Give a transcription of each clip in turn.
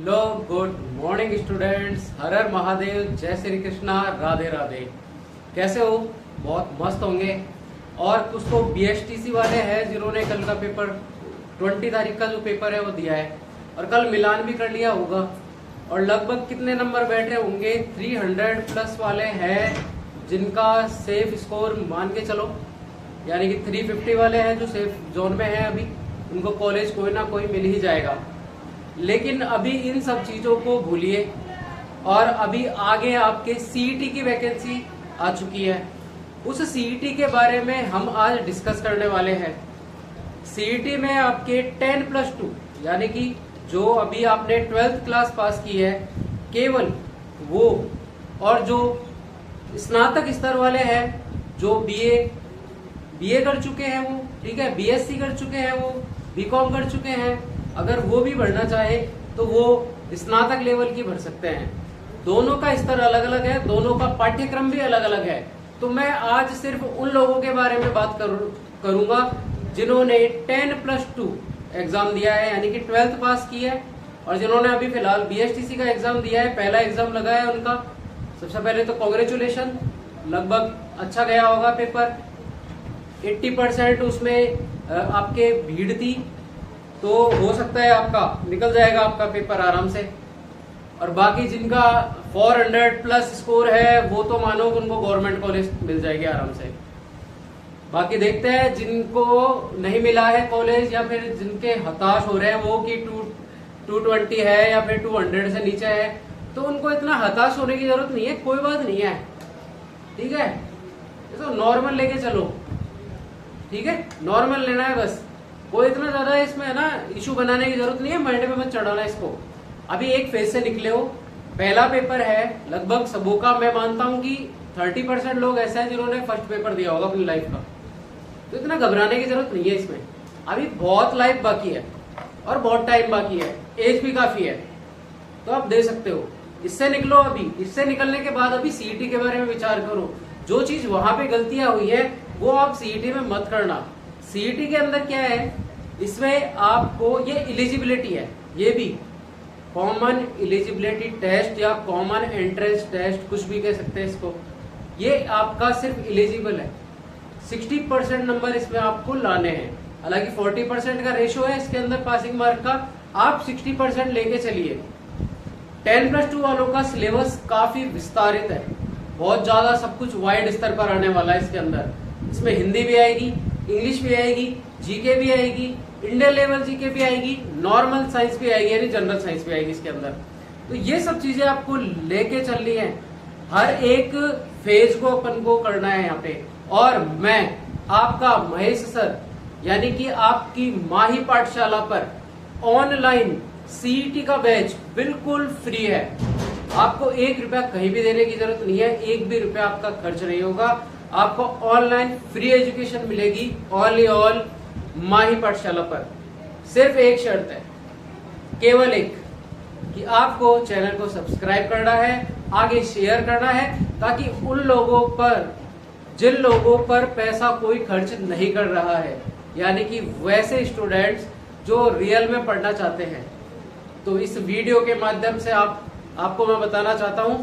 Hello good morning students. हर हर महादेव, जय श्री कृष्णा, राधे राधे। कैसे हो? बहुत मस्त होंगे। और कुछ तो बीएसटीसी वाले हैं जिन्होंने कल का पेपर 20 तारीख का जो पेपर है वो दिया है और कल मिलान भी कर लिया होगा। और लगभग कितने नंबर बैठे होंगे? 300 प्लस वाले हैं जिनका सेफ स्कोर मान के चलो, यानी कि 350 वाले हैं जो सेफ जोन में है। अभी उनको कॉलेज कोई ना कोई मिल ही जाएगा। लेकिन अभी इन सब चीजों को भूलिए और अभी आगे आपके सीईटी की वैकेंसी आ चुकी है। उस सीईटी के बारे में हम आज डिस्कस करने वाले हैं। सीईटी में आपके 10+2 यानी कि जो अभी आपने 12th क्लास पास की है केवल वो, और जो स्नातक स्तर वाले हैं जो बीए कर चुके हैं वो, ठीक है, बीएससी कर चुके हैं वो, बीकॉम कर चुके हैं, अगर वो भी भरना चाहे तो वो स्नातक लेवल की भर सकते हैं। दोनों का स्तर अलग अलग है, दोनों का पाठ्यक्रम भी अलग अलग है। तो मैं आज सिर्फ उन लोगों के बारे में बात करूंगा जिन्होंने 10+2 एग्जाम दिया है, यानी कि 12th पास की है, और जिन्होंने अभी फिलहाल बीएसटीसी का एग्जाम दिया है, पहला एग्जाम लगा है उनका। सबसे पहले तो कांग्रेचुलेशन, लगभग अच्छा गया होगा पेपर। 80% उसमें आपके भीड़ थी, तो हो सकता है आपका निकल जाएगा आपका पेपर आराम से। और बाकी जिनका 400+ स्कोर है वो तो मानो उनको गवर्नमेंट कॉलेज मिल जाएगी आराम से। बाकी देखते हैं जिनको नहीं मिला है कॉलेज या फिर जिनके हताश हो रहे हैं वो कि 220 है या फिर 200 से नीचे है, तो उनको इतना हताश होने की जरूरत नहीं है, कोई बात नहीं है, ठीक है। तो नॉर्मल लेके चलो, ठीक है, नॉर्मल लेना है बस। कोई इतना ज्यादा इसमें है ना इशू बनाने की जरूरत नहीं है, माइंड में मत चढ़ाना इसको। अभी एक फेज से निकले हो, पहला पेपर है, लगभग सबों का मैं मानता हूं कि 30% लोग ऐसे हैं जिन्होंने फर्स्ट पेपर दिया होगा अपनी लाइफ का। तो इतना घबराने की जरूरत नहीं है इसमें। अभी बहुत लाइफ बाकी है और बहुत टाइम बाकी है, एज भी काफी है, तो आप दे सकते हो। इससे निकलो। अभी इससे निकलने के बाद अभी सीईटी के बारे में विचार करो। जो चीज वहां पे गलतियां हुई है वो आप सीईटी में मत करना। सीईटी के अंदर क्या है, इसमें आपको ये एलिजिबिलिटी है, ये भी कॉमन एलिजिबिलिटी टेस्ट या कॉमन एंट्रेंस टेस्ट, कुछ भी कह सकते हैं इसको। ये आपका सिर्फ एलिजिबल है। 60% नंबर इसमें आपको लाने हैं। हालांकि 40% का रेशो है इसके अंदर पासिंग मार्क का, आप 60% लेके चलिए। 10+2 वालों का सिलेबस काफी विस्तारित है, बहुत ज्यादा सब कुछ वाइड स्तर पर आने वाला है इसके अंदर। इसमें हिंदी भी आएगी, इंग्लिश भी आएगी, जीके भी आएगी, इंडियन लेवल जीके भी आएगी, नॉर्मल साइंस भी आएगी, यानी जनरल साइंस भी आएगी इसके अंदर। तो ये सब चीजें आपको लेके चलनी है। हर एक फेज को अपन को करना है यहाँ पे। और मैं आपका महेश सर, यानी कि आपकी माही पाठशाला पर ऑनलाइन सीईटी का बैच बिल्कुल फ्री है। आपको 1 रुपया कहीं भी देने की जरूरत नहीं है, 1 भी रुपया आपका खर्च नहीं होगा। आपको ऑनलाइन फ्री एजुकेशन मिलेगी ऑल माही पाठशाला पर। सिर्फ एक शर्त है, केवल एक, कि आपको चैनल को सब्सक्राइब करना है, आगे शेयर करना है, ताकि उन लोगों पर जिन लोगों पर पैसा कोई खर्च नहीं कर रहा है, यानी कि वैसे स्टूडेंट्स जो रियल में पढ़ना चाहते हैं। तो इस वीडियो के माध्यम से आपको मैं बताना चाहता हूं,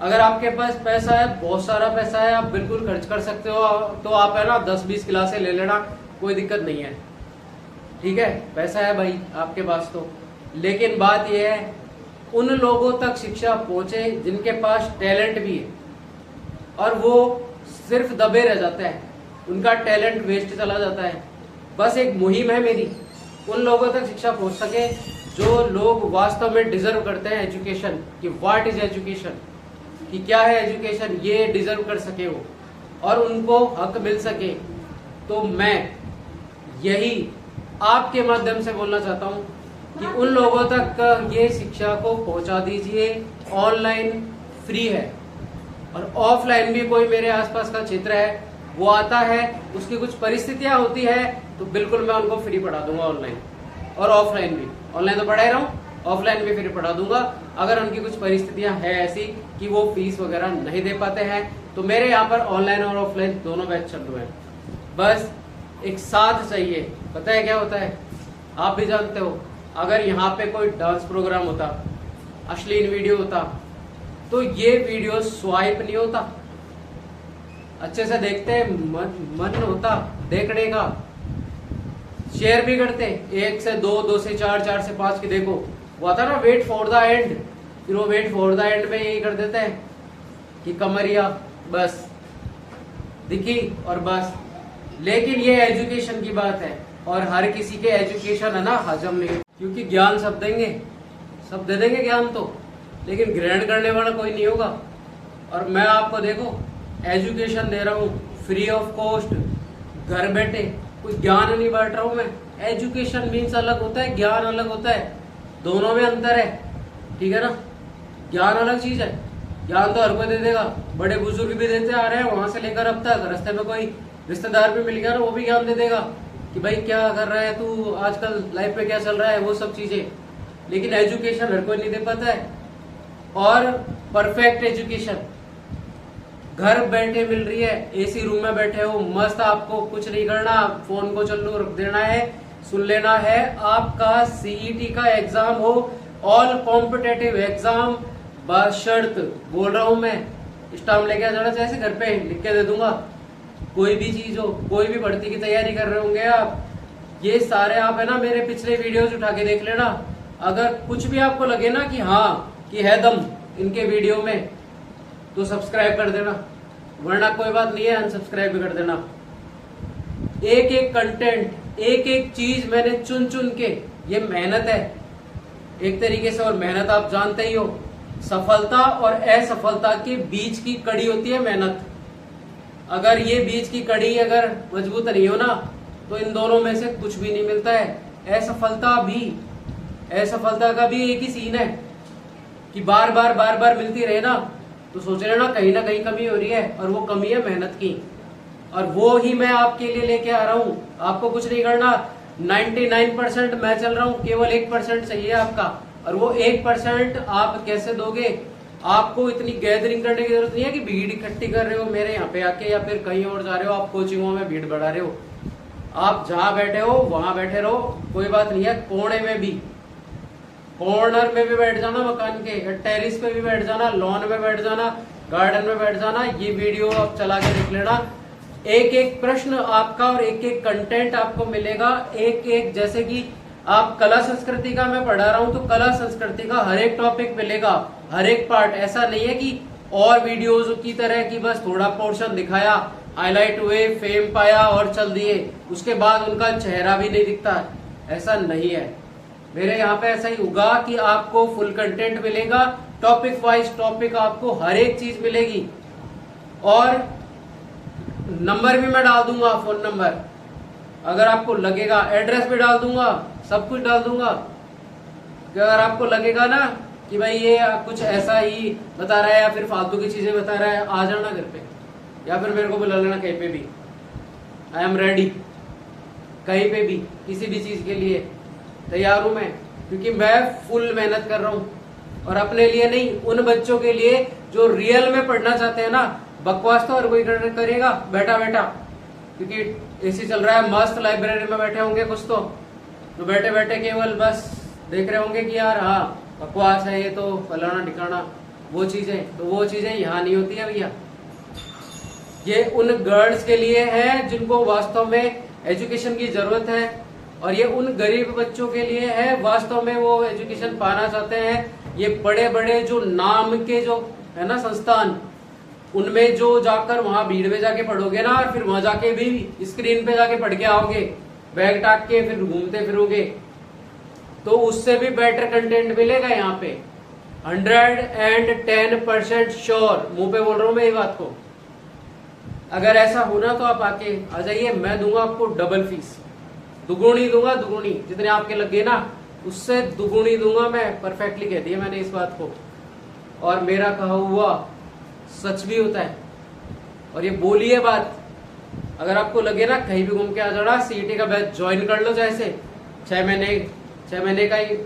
अगर आपके पास पैसा है, बहुत सारा पैसा है, आप बिल्कुल खर्च कर सकते हो, तो आप है ना 10-20 क्लासें ले लेना, कोई दिक्कत नहीं है, ठीक है। पैसा है भाई आपके पास तो। लेकिन बात यह है उन लोगों तक शिक्षा पहुंचे जिनके पास टैलेंट भी है और वो सिर्फ दबे रह जाते हैं, उनका टैलेंट वेस्ट चला जाता है। बस एक मुहिम है मेरी, उन लोगों तक शिक्षा पहुंच सके जो लोग वास्तव में डिजर्व करते हैं एजुकेशन, कि व्हाट इज एजुकेशन, कि क्या है एजुकेशन, ये डिजर्व कर सके वो और उनको हक मिल सके। तो मैं यही आपके माध्यम से बोलना चाहता हूं कि उन लोगों तक ये शिक्षा को पहुंचा दीजिए। ऑनलाइन फ्री है, और ऑफलाइन भी कोई मेरे आसपास का क्षेत्र है वो आता है, उसकी कुछ परिस्थितियां होती है, तो बिल्कुल मैं उनको फ्री पढ़ा दूंगा ऑनलाइन और ऑफलाइन भी। ऑनलाइन तो पढ़ा ही रहा हूँ, ऑफलाइन भी फ्री पढ़ा दूंगा। अगर उनकी कुछ परिस्थितियां है ऐसी कि वो फीस वगैरह नहीं दे पाते हैं, तो मेरे यहाँ पर ऑनलाइन और ऑफलाइन दोनों बैच चल रहे हैं। बस एक साथ चाहिए। पता है क्या होता है, आप भी जानते हो, अगर यहाँ पे कोई डांस प्रोग्राम होता अश्लील वीडियो होता तो ये वीडियो स्वाइप नहीं होता, अच्छे से देखते मन होता देखने का, शेयर भी करते 1 से 2, 2 से 4, 4 से 5 की देखो वो था ना वेट फॉर द एंड, फिर वो वेट फॉर द एंड में यही कर देते हैं कि कमरिया बस दिखी और बस। लेकिन ये एजुकेशन की बात है और हर किसी के एजुकेशन है ना हजम नहीं, क्योंकि ज्ञान सब देंगे, सब दे देंगे ज्ञान तो, लेकिन ग्रहण करने वाला कोई नहीं होगा। और मैं आपको देखो एजुकेशन दे रहा हूँ फ्री ऑफ कॉस्ट, घर बैठे, कोई ज्ञान नहीं बांट रहा हूँ मैं। एजुकेशन मीन्स अलग होता है, ज्ञान अलग होता है, दोनों में अंतर है, ठीक है ना। ज्ञान अलग चीज है, ज्ञान तो हर कोई दे देगा, बड़े बुजुर्ग भी देते आ रहे हैं वहां से लेकर अब तक, रास्ते में कोई रिश्तेदार भी मिल गया ना वो भी ज्ञान दे देगा कि भाई क्या कर रहा है तू आजकल, लाइफ में क्या चल रहा है, वो सब चीजें। लेकिन एजुकेशन हर कोई नहीं दे पाता है। और परफेक्ट एजुकेशन घर बैठे मिल रही है, एसी रूम में बैठे हो मस्त, आपको कुछ नहीं करना, फोन को चालू रख देना है, सुन लेना है। आपका सीईटी का एग्जाम हो, ऑल कॉम्पिटेटिव एग्जाम, बशर्त बोल रहा हूं मैं, स्टाम्प लेके आ जाना, जैसे घर पे लिख के दे दूंगा। कोई भी चीज हो, कोई भी भर्ती की तैयारी कर रहे होंगे आप, ये सारे आप है ना मेरे पिछले वीडियोस उठा के देख लेना। अगर कुछ भी आपको लगे ना कि हाँ कि है दम इनके वीडियो में तो सब्सक्राइब कर देना, वरना कोई बात नहीं है अनसब्सक्राइब भी कर देना। एक एक कंटेंट, एक एक चीज मैंने चुन चुन के, ये मेहनत है एक तरीके से, और मेहनत आप जानते ही हो, सफलता और असफलता के बीच की कड़ी होती है मेहनत। अगर ये बीच की कड़ी अगर मजबूत नहीं हो ना तो इन दोनों में से कुछ भी नहीं मिलता है। असफलता का भी एक ही सीन है कि बार बार मिलती रहे ना तो सोच रहे ना कहीं कमी हो रही है, और वो कमी है मेहनत की, और वो ही मैं आपके लिए लेके आ रहा हूँ। आपको कुछ नहीं करना, 99% मैं चल रहा हूँ, केवल 1% चाहिए आपका, और वो 1% आप कैसे दोगे। आपको इतनी गैदरिंग करने की जरूरत नहीं है कि भीड़ इकट्ठी कर रहे हो मेरे यहाँ पे आके, या फिर कहीं और जा रहे हो, आप कोचिंगों में भीड़ बढ़ा रहे हो। आप जहां बैठे हो वहां बैठे रहो, कोई बात नहीं है। कोने में भी, कॉर्नर में भी बैठ जाना मकान के, टेरिस पे भी बैठ जाना, लॉन में बैठ जाना, गार्डन में बैठ जाना, ये वीडियो आप चला के देख लेना। एक एक प्रश्न आपका और एक एक कंटेंट आपको मिलेगा, एक एक, जैसे कि आप कला संस्कृति का मैं पढ़ा रहा हूं तो कला संस्कृति का हर एक टॉपिक मिलेगा, हर एक पार्ट। ऐसा नहीं है कि और वीडियोज की तरह कि बस थोड़ा पोर्शन दिखाया, हाईलाइट हुए, फेम पाया और चल दिए, उसके बाद उनका चेहरा भी नहीं दिखता, ऐसा नहीं है। मेरे यहाँ पे ऐसा ही होगा कि आपको फुल कंटेंट मिलेगा, टॉपिक वाइज टॉपिक आपको हर एक चीज मिलेगी, और नंबर भी मैं डाल दूंगा, फोन नंबर अगर आपको लगेगा, एड्रेस भी डाल दूंगा, सब कुछ डाल दूंगा। अगर आपको लगेगा ना कि भाई ये कुछ ऐसा ही बता रहा है या फिर फालतू की चीजें बता रहा है, आ जाना घर पे, या फिर मेरे को बुला लेना कहीं पे भी, आई एम रेडी, कहीं पे भी किसी भी चीज के लिए तैयार हूं मैं, क्योंकि मैं फुल मेहनत कर रहा हूं, और अपने लिए नहीं, उन बच्चों के लिए जो रियल में पढ़ना चाहते हैं ना। बकवास तो हर कोई करेगा बैठा बैठा, क्योंकि एसी चल रहा है, मस्त लाइब्रेरी में बैठे होंगे कुछ तो बैठे बैठे केवल बस देख रहे होंगे कि यार हाँ बकवास है ये तो, फलाना ठिकाना, वो चीजें, तो वो चीजें यहाँ नहीं होती है भैया। ये उन गर्ल्स के लिए है जिनको वास्तव में एजुकेशन की जरूरत है, और ये उन गरीब बच्चों के लिए है वास्तव में वो एजुकेशन पाना चाहते हैं। ये बड़े बड़े जो नाम के जो है ना संस्थान, उनमें जो जाकर वहां भीड़ में जाके पढ़ोगे ना, और फिर वहां जाके भी स्क्रीन पे जाके पढ़ के आओगे, बैग टाक के फिर घूमते फिरोगे, तो उससे भी बेटर कंटेंट मिलेगा यहाँ पे, 110% श्योर, मुंह पे बोल रहा हूं मैं ये बात को। अगर ऐसा होना तो आप आके आ जाइए, मैं दूंगा आपको डबल फीस, दुगुनी दूंगा, दुगुनी जितने आपके लगे ना उससे दुगुनी दूंगा मैं, परफेक्टली कह दिया मैंने इस बात को, और मेरा कहा हुआ सच भी होता है, और ये बोली है बात। अगर आपको लगे ना कहीं भी घूम के आ जाना, सीईटी का बैच ज्वाइन कर लो, जैसे 6 महीने का ही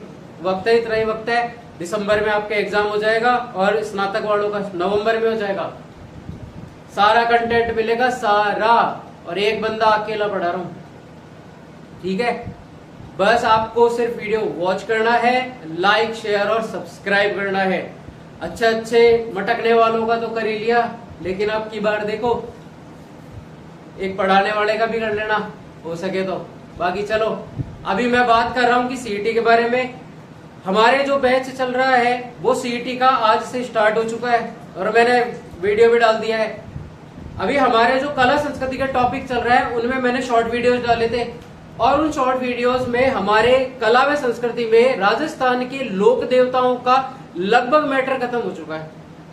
वक्त है, इतना ही वक्त है, दिसंबर में आपका एग्जाम हो जाएगा, और स्नातक वालों का नवंबर में हो जाएगा। सारा कंटेंट मिलेगा सारा, और एक बंदा अकेला पढ़ा रहा हूं, ठीक है। बस आपको सिर्फ वीडियो वॉच करना है, लाइक शेयर और सब्सक्राइब करना है। अच्छे मटकने वालों का तो कर ही लिया, लेकिन अब की बार देखो एक पढ़ाने वाले का भी कर लेना हो सके तो। बाकी चलो अभी मैं बात कर रहा हूँ कि सीईटी के बारे में। हमारे जो बैच चल रहा है वो सीईटी का आज से स्टार्ट हो चुका है और मैंने वीडियो भी डाल दिया है। अभी हमारे जो कला संस्कृति का टॉपिक चल रहा है उनमें मैंने शॉर्ट वीडियोस डाले थे और उन शॉर्ट वीडियोस में हमारे कला व संस्कृति में राजस्थान के लोक देवताओं का लगभग मैटर खत्म हो चुका है,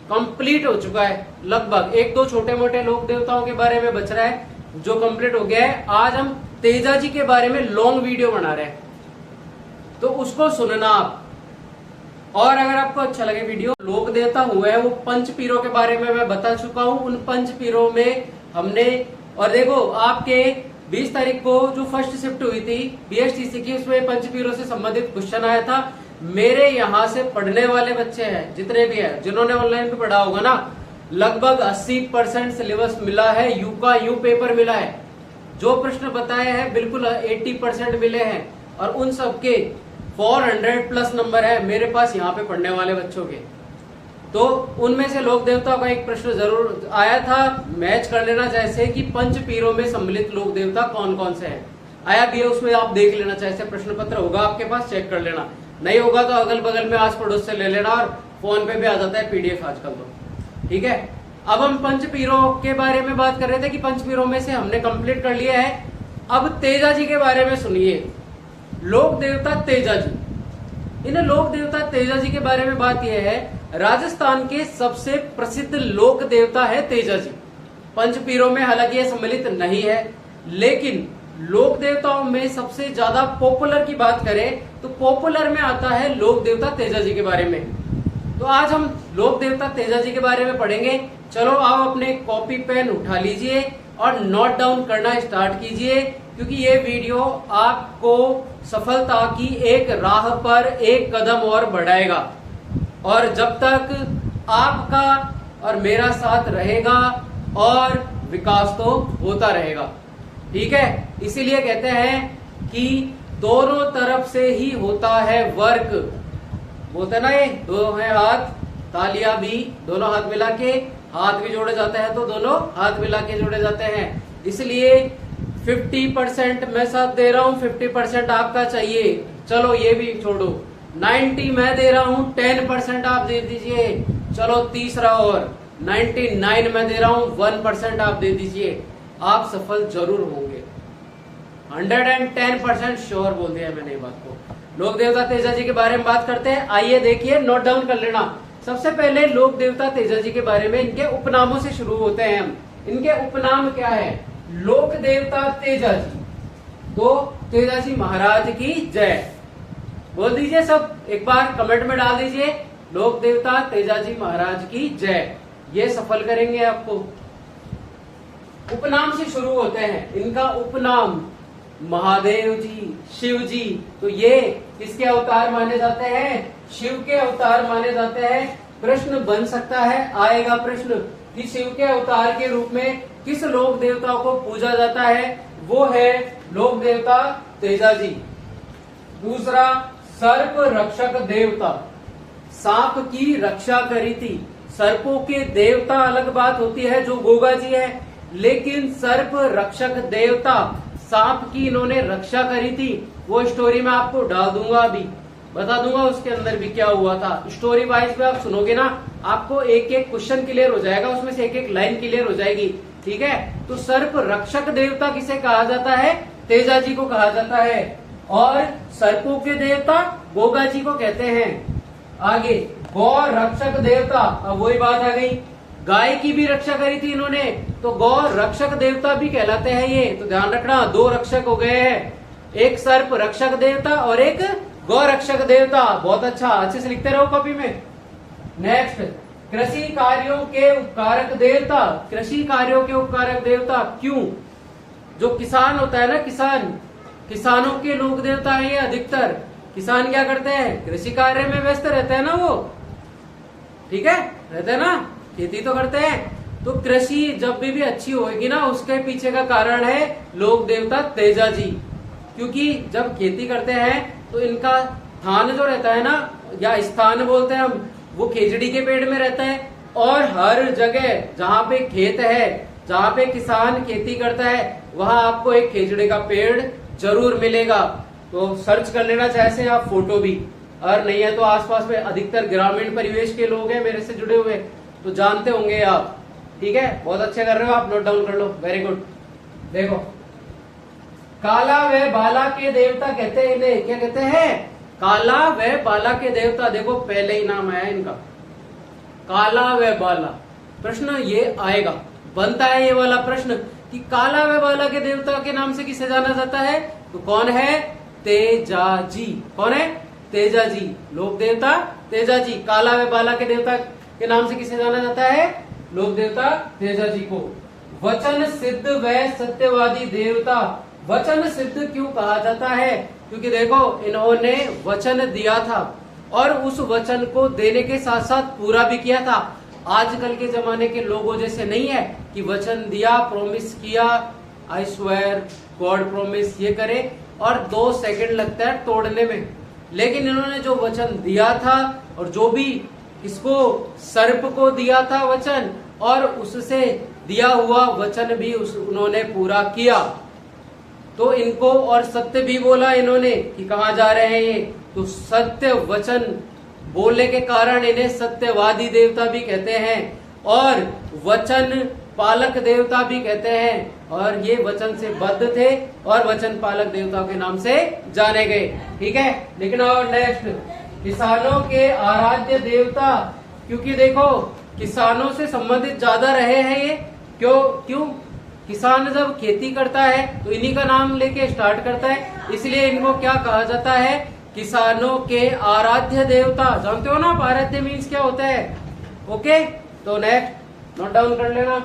कंप्लीट हो चुका है। लगभग एक दो छोटे मोटे लोक देवताओं के बारे में बच रहा है जो कंप्लीट हो गया है। आज हम तेजा जी के बारे में लॉन्ग वीडियो बना रहे हैं, तो उसको सुनना आप। और अगर आपको अच्छा लगे वीडियो, लोक देवता हुए हैं वो पंच पीरों के बारे में मैं बता चुका हूं। उन पंच पीरों में हमने, और देखो आपके 20 तारीख को जो फर्स्ट शिफ्ट हुई थी बीएसटीसी की, उसमें पंच पीरों से संबंधित क्वेश्चन आया था। मेरे यहाँ से पढ़ने वाले बच्चे हैं जितने भी है, जिन्होंने ऑनलाइन पे पढ़ा होगा ना, लगभग 80% सिलेबस मिला है। यू का यू पेपर मिला है, जो प्रश्न बताए हैं बिल्कुल 80% मिले हैं और उन सबके 400 प्लस नंबर है मेरे पास यहाँ पे पढ़ने वाले बच्चों के। तो उनमें से लोक देवता का एक प्रश्न जरूर आया था, मैच कर लेना, जैसे कि पंच पीरों में सम्मिलित लोक देवता कौन कौन से हैं। आया भी है, उसमें आप देख लेना, चाहे प्रश्न पत्र होगा आपके पास, चेक कर लेना। नहीं होगा तो अगल बगल में आस पड़ोस से ले लेना, और फोन पे भी आ जाता है पीडीएफ आजकल तो। ठीक है, अब हम पंच पीरों के बारे में बात कर रहे थे कि पंच पीरों में से हमने कंप्लीट कर लिया है। अब तेजा जी के बारे में सुनिए, लोक देवता तेजा जी। इन लोक देवता तेजा जी के बारे में बात यह है, राजस्थान के सबसे प्रसिद्ध लोक देवता है तेजा जी। पंच पीरों में हालांकि यह सम्मिलित नहीं है, लेकिन लोक देवताओं में सबसे ज्यादा पॉपुलर की बात करें तो पॉपुलर में आता है लोक देवता तेजा जी के बारे में। तो आज हम लोक देवता तेजा जी के बारे में पढ़ेंगे। चलो आप अपने कॉपी पेन उठा लीजिए और नोट डाउन करना स्टार्ट कीजिए, क्योंकि ये वीडियो आपको सफलता की एक राह पर एक कदम और बढ़ाएगा। और जब तक आपका और मेरा साथ रहेगा और विकास तो होता रहेगा। ठीक है, इसीलिए कहते हैं कि दोनों तरफ से ही होता है वर्क। बोलते ना, ये दो है हाथ, तालियां भी दोनों हाथ मिला के, हाथ भी जोड़े जाते हैं तो दोनों हाथ मिला के जोड़े जाते हैं। इसलिए 50% मैं साथ दे रहा हूं, 50% आपका चाहिए। चलो ये भी छोड़ो, 90 मैं दे रहा हूं, 10% आप दे दीजिए। चलो तीसरा और 99 मैं दे रहा हूं, 1% आप दे दीजिए। आप सफल जरूर होंगे, 110% श्योर बोल दिया मैंने ये बात को। लोक देवता तेजा जी के बारे में बात करते हैं, आइए देखिए, नोट डाउन कर लेना। सबसे पहले लोक देवता तेजा जी के बारे में इनके उपनामों से शुरू होते हैं हम। इनके उपनाम क्या है? लोक देवता तेजा जी, तो तेजा जी महाराज की जय बोल दीजिए सब, एक बार कमेंट में डाल दीजिए, लोक देवता तेजा जी महाराज की जय। ये सफल करेंगे आपको। उपनाम से शुरू होते हैं। इनका उपनाम महादेव जी, शिव जी, तो ये किसके अवतार माने जाते हैं? शिव के अवतार माने जाते हैं। प्रश्न बन सकता है, आएगा प्रश्न कि शिव के अवतार के रूप में किस लोक देवता को पूजा जाता है? वो है लोक देवता तेजा जी। दूसरा, सर्प रक्षक देवता, सांप की रक्षा करी थी। सर्पों के देवता अलग बात होती है जो गोगा जी है, लेकिन सर्प रक्षक देवता, सांप की इन्होंने रक्षा करी थी। वो स्टोरी मैं आपको डाल दूंगा, अभी बता दूंगा उसके अंदर भी क्या हुआ था। स्टोरी वाइज में आप सुनोगे ना, आपको एक एक क्वेश्चन क्लियर हो जाएगा, उसमें से एक एक लाइन क्लियर हो जाएगी। ठीक है, तो सर्प रक्षक देवता किसे कहा जाता है? तेजा जी को कहा जाता है। और सर्पों के देवता गोगा जी को कहते हैं। आगे, गौ रक्षक देवता, अब वही बात आ गई, गाय की भी रक्षा करी थी इन्होंने, तो गौ रक्षक देवता भी कहलाते हैं ये। तो ध्यान रखना, दो रक्षक हो गए हैं, एक सर्प रक्षक देवता और एक गौ रक्षक देवता। बहुत अच्छा, अच्छे से लिखते रहो कॉपी में। नेक्स्ट, कृषि कार्यों के उपकारक देवता। कृषि कार्यों के उपकारक देवता क्यों? जो किसान होता है ना, किसानों के लोक देवता है ये अधिकतर। किसान क्या करते हैं? कृषि कार्य में व्यस्त रहते हैं ना वो, ठीक है, रहते हैं ना, खेती तो करते हैं। तो कृषि जब भी अच्छी होगी ना, उसके पीछे का कारण है लोक देवता तेजा जी। क्योंकि जब खेती करते हैं तो इनका थान जो रहता है ना, या स्थान बोलते हैं हम, वो खेजड़ी के पेड़ में रहता है। और हर जगह जहाँ पे खेत है, जहाँ पे किसान खेती करता है, वहां आपको एक खेजड़े का पेड़ जरूर मिलेगा। तो सर्च कर लेना चाहे से आप फोटो भी, और नहीं है तो आसपास में अधिकतर ग्रामीण परिवेश के लोग हैं मेरे से जुड़े हुए, तो जानते होंगे आप। ठीक है, बहुत अच्छे कर रहे हो आप, नोट डाउन कर लो, वेरी गुड। देखो, काला व बाला के देवता कहते हैं इन्हें, क्या कहते हैं? काला व बाला के देवता। देखो पहले ही नाम आया इनका, काला व बाला। प्रश्न ये आएगा, बनता है ये वाला प्रश्न कि काला व बाला के देवता के नाम से किसे जाना जाता है? तो कौन है? तेजाजी। कौन है? तेजाजी, लोक देवता तेजाजी। काला व बाला के देवता के नाम से किसे जाना जाता है? लोक देवता तेजाजी को। वचन सिद्ध व सत्यवादी देवता। वचन सिद्ध क्यों कहा जाता है? क्योंकि देखो इन्होंने वचन दिया था और उस वचन को देने के साथ साथ पूरा भी किया था। आजकल के जमाने के लोगों जैसे नहीं है कि वचन दिया, प्रॉमिस किया, आई स्वेयर, गॉड प्रॉमिस, ये करे और 2 सेकंड लगता है तोड़ने में। लेकिन इन्होंने जो वचन दिया था, और जो भी इसको सर्प को दिया था वचन, और उससे दिया हुआ वचन भी उन्होंने पूरा किया। तो इनको और सत्य भी बोला इन्होंने कि कहाँ जा रहे हैं ये, तो सत्य वचन बोलने के कारण इन्हें सत्यवादी देवता भी कहते हैं और वचन पालक देवता भी कहते हैं। और ये वचन से बद्ध थे और वचन पालक देवताओं के नाम से जाने गए। ठीक है, लेकिन और नेक्स्ट, किसानों के आराध्य देवता। क्योंकि देखो किसानों से संबंधित ज्यादा रहे हैं ये। क्यों? किसान जब खेती करता है तो इन्हीं का नाम लेके स्टार्ट करता है, इसलिए इनको क्या कहा जाता है? किसानों के आराध्य देवता। जानते हो ना आप आराध्य मीन्स क्या होता है? ओके, तो नेक्स्ट नोट डाउन कर लेना,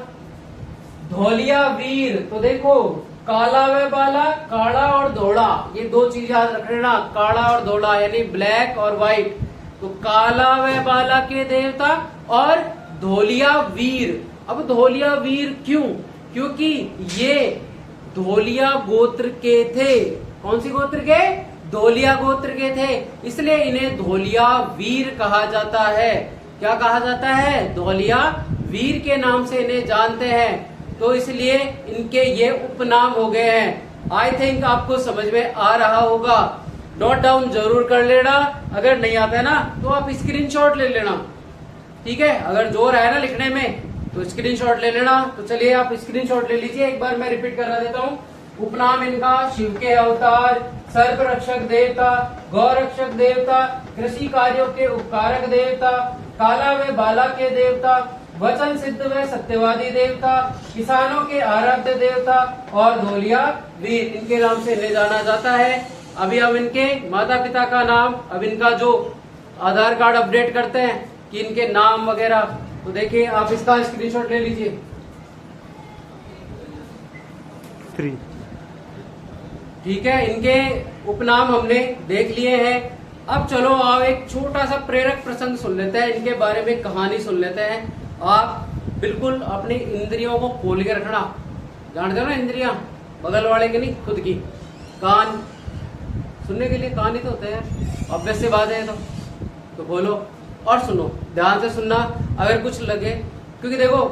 धौलिया वीर। तो देखो काला व बाला, काला और धोला, ये 2 चीज याद रख लेना, काला और धोला यानी ब्लैक और व्हाइट। तो काला व बाला के देवता और धौलिया वीर। अब धौलिया वीर क्यों? क्योंकि ये धौलिया गोत्र के थे। कौन सी गोत्र के? धौलिया गोत्र के थे, इसलिए इन्हें धौलिया वीर कहा जाता है। क्या कहा जाता है? धौलिया वीर के नाम से इन्हें जानते हैं, तो इसलिए इनके ये उपनाम हो गए हैं। आई थिंक आपको समझ में आ रहा होगा, नोट डाउन जरूर कर लेना। अगर नहीं आता है ना तो आप स्क्रीनशॉट ले लेना। ठीक है, अगर जोर आया ना लिखने में तो स्क्रीनशॉट ले लेना। तो चलिए आप स्क्रीनशॉट ले लीजिए, एक बार मैं रिपीट करा देता हूँ। उपनाम इनका शिव के अवतार, सर्प रक्षक देवता, गौ रक्षक देवता, कृषि कार्यों के उपकारक देवता, काला व बाला के देवता, वचन सिद्ध व सत्यवादी देवता, किसानों के आराध्य देवता और धौलिया वीर, इनके नाम से इन्हें जाना जाता है। अभी हम इनके माता पिता का नाम, अब इनका जो आधार कार्ड अपडेट करते हैं कि इनके नाम वगैरह, तो देखिए आप इसका स्क्रीनशॉट ले लीजिए। 3 ठीक है, इनके उपनाम हमने देख लिए हैं। अब चलो आप एक छोटा सा प्रेरक प्रसंग सुन लेते हैं, इनके बारे में कहानी सुन लेते हैं। आप बिल्कुल अपनी इंद्रियों को खोल के रखना। जानते हो ना इंद्रियां, बगल वाले की नहीं, खुद की। कान सुनने के लिए कान ही तो होते हैं, ऑब्वियस सी बात है। तो बोलो और सुनो, ध्यान से सुनना अगर कुछ लगे, क्योंकि देखो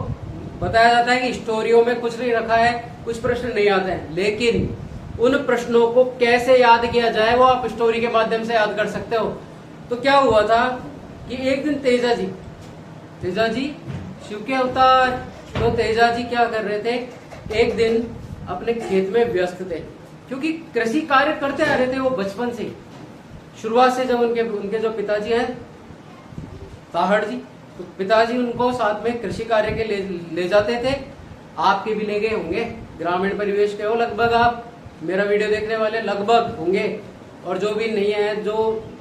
बताया जाता है कि स्टोरियों में कुछ नहीं रखा है, कुछ प्रश्न नहीं आते हैं, लेकिन उन प्रश्नों को कैसे याद किया जाए वो आप स्टोरी के माध्यम से याद कर सकते हो। तो क्या हुआ था कि एक दिन तेजा जी शिव के अवतार, तो तेजा जी क्या कर रहे थे, एक दिन अपने खेत में व्यस्त थे, क्योंकि कृषि कार्य करते आ रहे थे वो बचपन से, शुरुआत से। जब उनके जो पिताजी हैं ताहड़ जी, तो पिताजी उनको साथ में कृषि कार्य के ले जाते थे। आपके भी ले गए होंगे, ग्रामीण परिवेश के हो लगभग, आप मेरा वीडियो देखने वाले लगभग होंगे, और जो भी नहीं है, जो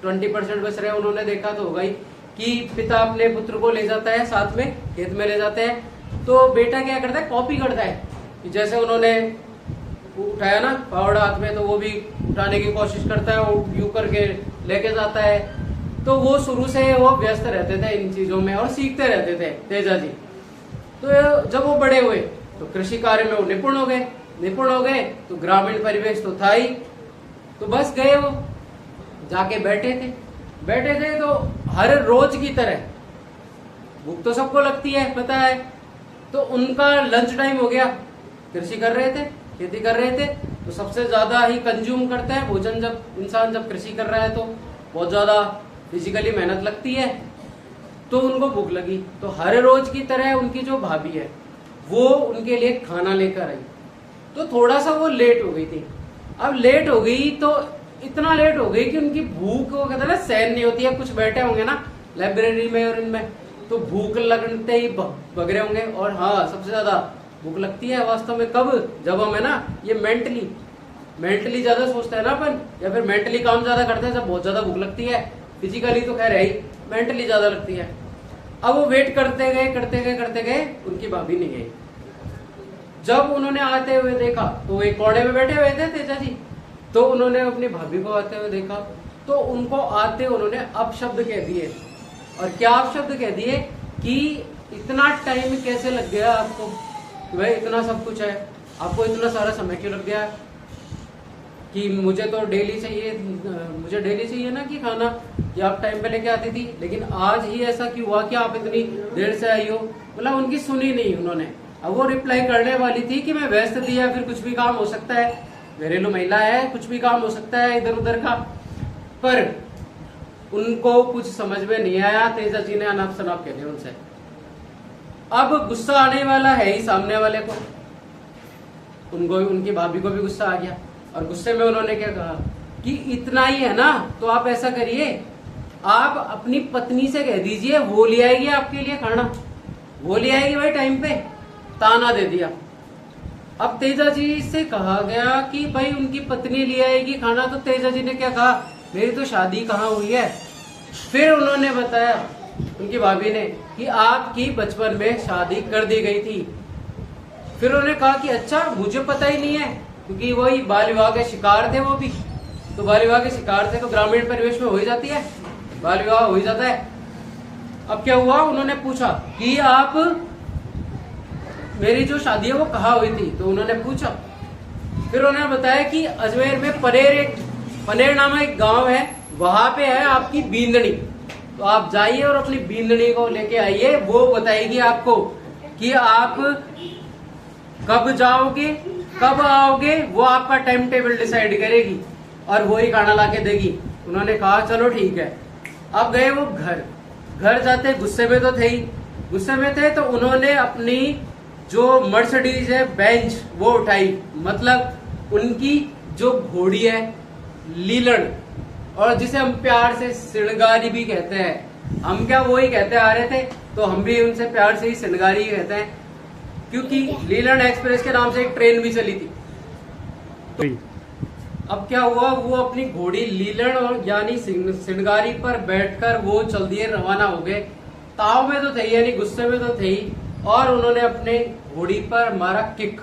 20% बच रहे हैं उन्होंने देखा तो होगा ही कि पिता अपने पुत्र को ले जाता है, साथ में खेत में ले जाते हैं। तो बेटा क्या करता है, कॉपी करता है कि जैसे उन्होंने उठाया ना फावड़ा हाथ में, तो वो भी उठाने की कोशिश करता है और यूं करके लेके जाता है। तो वो शुरू से वो व्यस्त रहते थे इन चीजों में और सीखते रहते थे तेजा जी। तो जब वो बड़े हुए तो कृषि कार्य में वो निपुण हो गए तो ग्रामीण परिवेश तो था ही, तो बस गए वो, जाके बैठे थे तो हर रोज की तरह भूख तो सबको लगती है, पता है। तो उनका लंच टाइम हो गया, कृषि कर रहे थे, खेती कर रहे थे, तो सबसे ज्यादा ही कंज्यूम करते हैं भोजन जब इंसान जब कृषि कर रहा है, तो बहुत ज्यादा फिजिकली मेहनत लगती है, तो उनको भूख लगी। तो हर रोज की तरह उनकी जो भाभी है वो उनके लिए खाना लेकर आई। तो थोड़ा सा वो लेट हो गई थी। अब लेट हो गई तो इतना लेट हो गई कि उनकी भूख, वो कहते हैं ना, सहन नहीं होती है। कुछ बैठे होंगे ना लाइब्रेरी में और इनमें, तो भूख लगते ही भग रहे होंगे। और हाँ, सबसे ज्यादा भूख लगती है वास्तव में कब, जब हम है ना ये मेंटली ज्यादा सोचते हैं ना अपन, या फिर मेंटली काम ज्यादा करते हैं, जब बहुत ज्यादा भूख लगती है। फिजिकली तो खैर है ही, मेंटली ज्यादा लगती है। अब वो वेट करते गए, उनकी भाभी नहीं गई। जब उन्होंने आते हुए देखा तो वे कोने में बैठे हुए थे तेजा जी, तो उन्होंने अपनी भाभी को आते हुए देखा, तो उनको आते उन्होंने अपशब्द कह दिए। और क्या अपशब्द कह दिए कि इतना टाइम कैसे लग गया आपको, कि भाई इतना सब कुछ है, आपको इतना सारा समय क्यों लग गया, कि मुझे तो डेली चाहिए ना कि खाना, कि आप टाइम पे लेके आती थी, लेकिन आज ही ऐसा क्यों हुआ कि आप इतनी देर से आई हो। मतलब उनकी सुनी नहीं उन्होंने। अब वो रिप्लाई करने वाली थी कि मैं व्यस्त थी, या फिर कुछ भी काम हो सकता है, घरेलू महिला है, कुछ भी काम हो सकता है इधर उधर का। पर उनको कुछ समझ में नहीं आया, तेजा जी ने अनाप शनाप कह दिया उनसे। अब गुस्सा आने वाला है ही सामने वाले को, उनको, उनकी भाभी को भी गुस्सा आ गया। और गुस्से में उन्होंने क्या कहा कि इतना ही है ना, तो आप ऐसा करिए, आप अपनी पत्नी से कह दीजिए, वो ले आएगी आपके लिए खाना, वो ले आएगी भाई टाइम पे। ताना दे दिया। अब तेजा जी से कहा गया कि भाई उनकी पत्नी ले आएगी खाना, तो तेजा जी ने क्या कहा, मेरी तो शादी कहाँ हुई है। फिर उन्होंने बताया, उनकी भाभी ने, कि आपकी बचपन में शादी कर दी गई थी। फिर उन्होंने कहा कि अच्छा, मुझे पता ही नहीं है, क्योंकि वही बाल विवाह के शिकार थे वो भी। तो बाल विवाह के शिकार थे तो ग्रामीण परिवेश में हो ही जाती है, बाल विवाह हो ही जाता है। अब क्या हुआ, उन्होंने पूछा कि आप, मेरी जो शादी है वो कहाँ हुई थी, तो उन्होंने पूछा। फिर उन्होंने बताया कि अजमेर में पनेर नामक एक गांव है, वहां पे है आपकी बींदनी, तो आप जाइए और अपनी बींदनी को लेके आइए, वो बताएगी आपको कि आप कब जाओगे, कब आओगे, वो आपका टाइम टेबल डिसाइड करेगी और वो ही खाना ला के देगी। उन्होंने कहा चलो ठीक है। अब गए वो घर जाते गुस्से में तो थे ही, तो उन्होंने अपनी जो मर्सिडीज है बेंच वो उठाई, मतलब उनकी जो घोड़ी है लीलन, और जिसे हम प्यार से सिणगारी भी कहते हैं, हम क्या वो ही कहते आ रहे थे, तो हम भी उनसे प्यार से ही सिणगारी ही कहते हैं, क्योंकि लीलन एक्सप्रेस के नाम से एक ट्रेन भी चली थी। तो अब क्या हुआ, वो अपनी घोड़ी लीलन और यानी सिणगारी पर बैठकर वो चल दिए, रवाना हो गए। ताव में तो थे यानी गुस्से में तो थे ही, और उन्होंने अपने घोड़ी पर मारा किक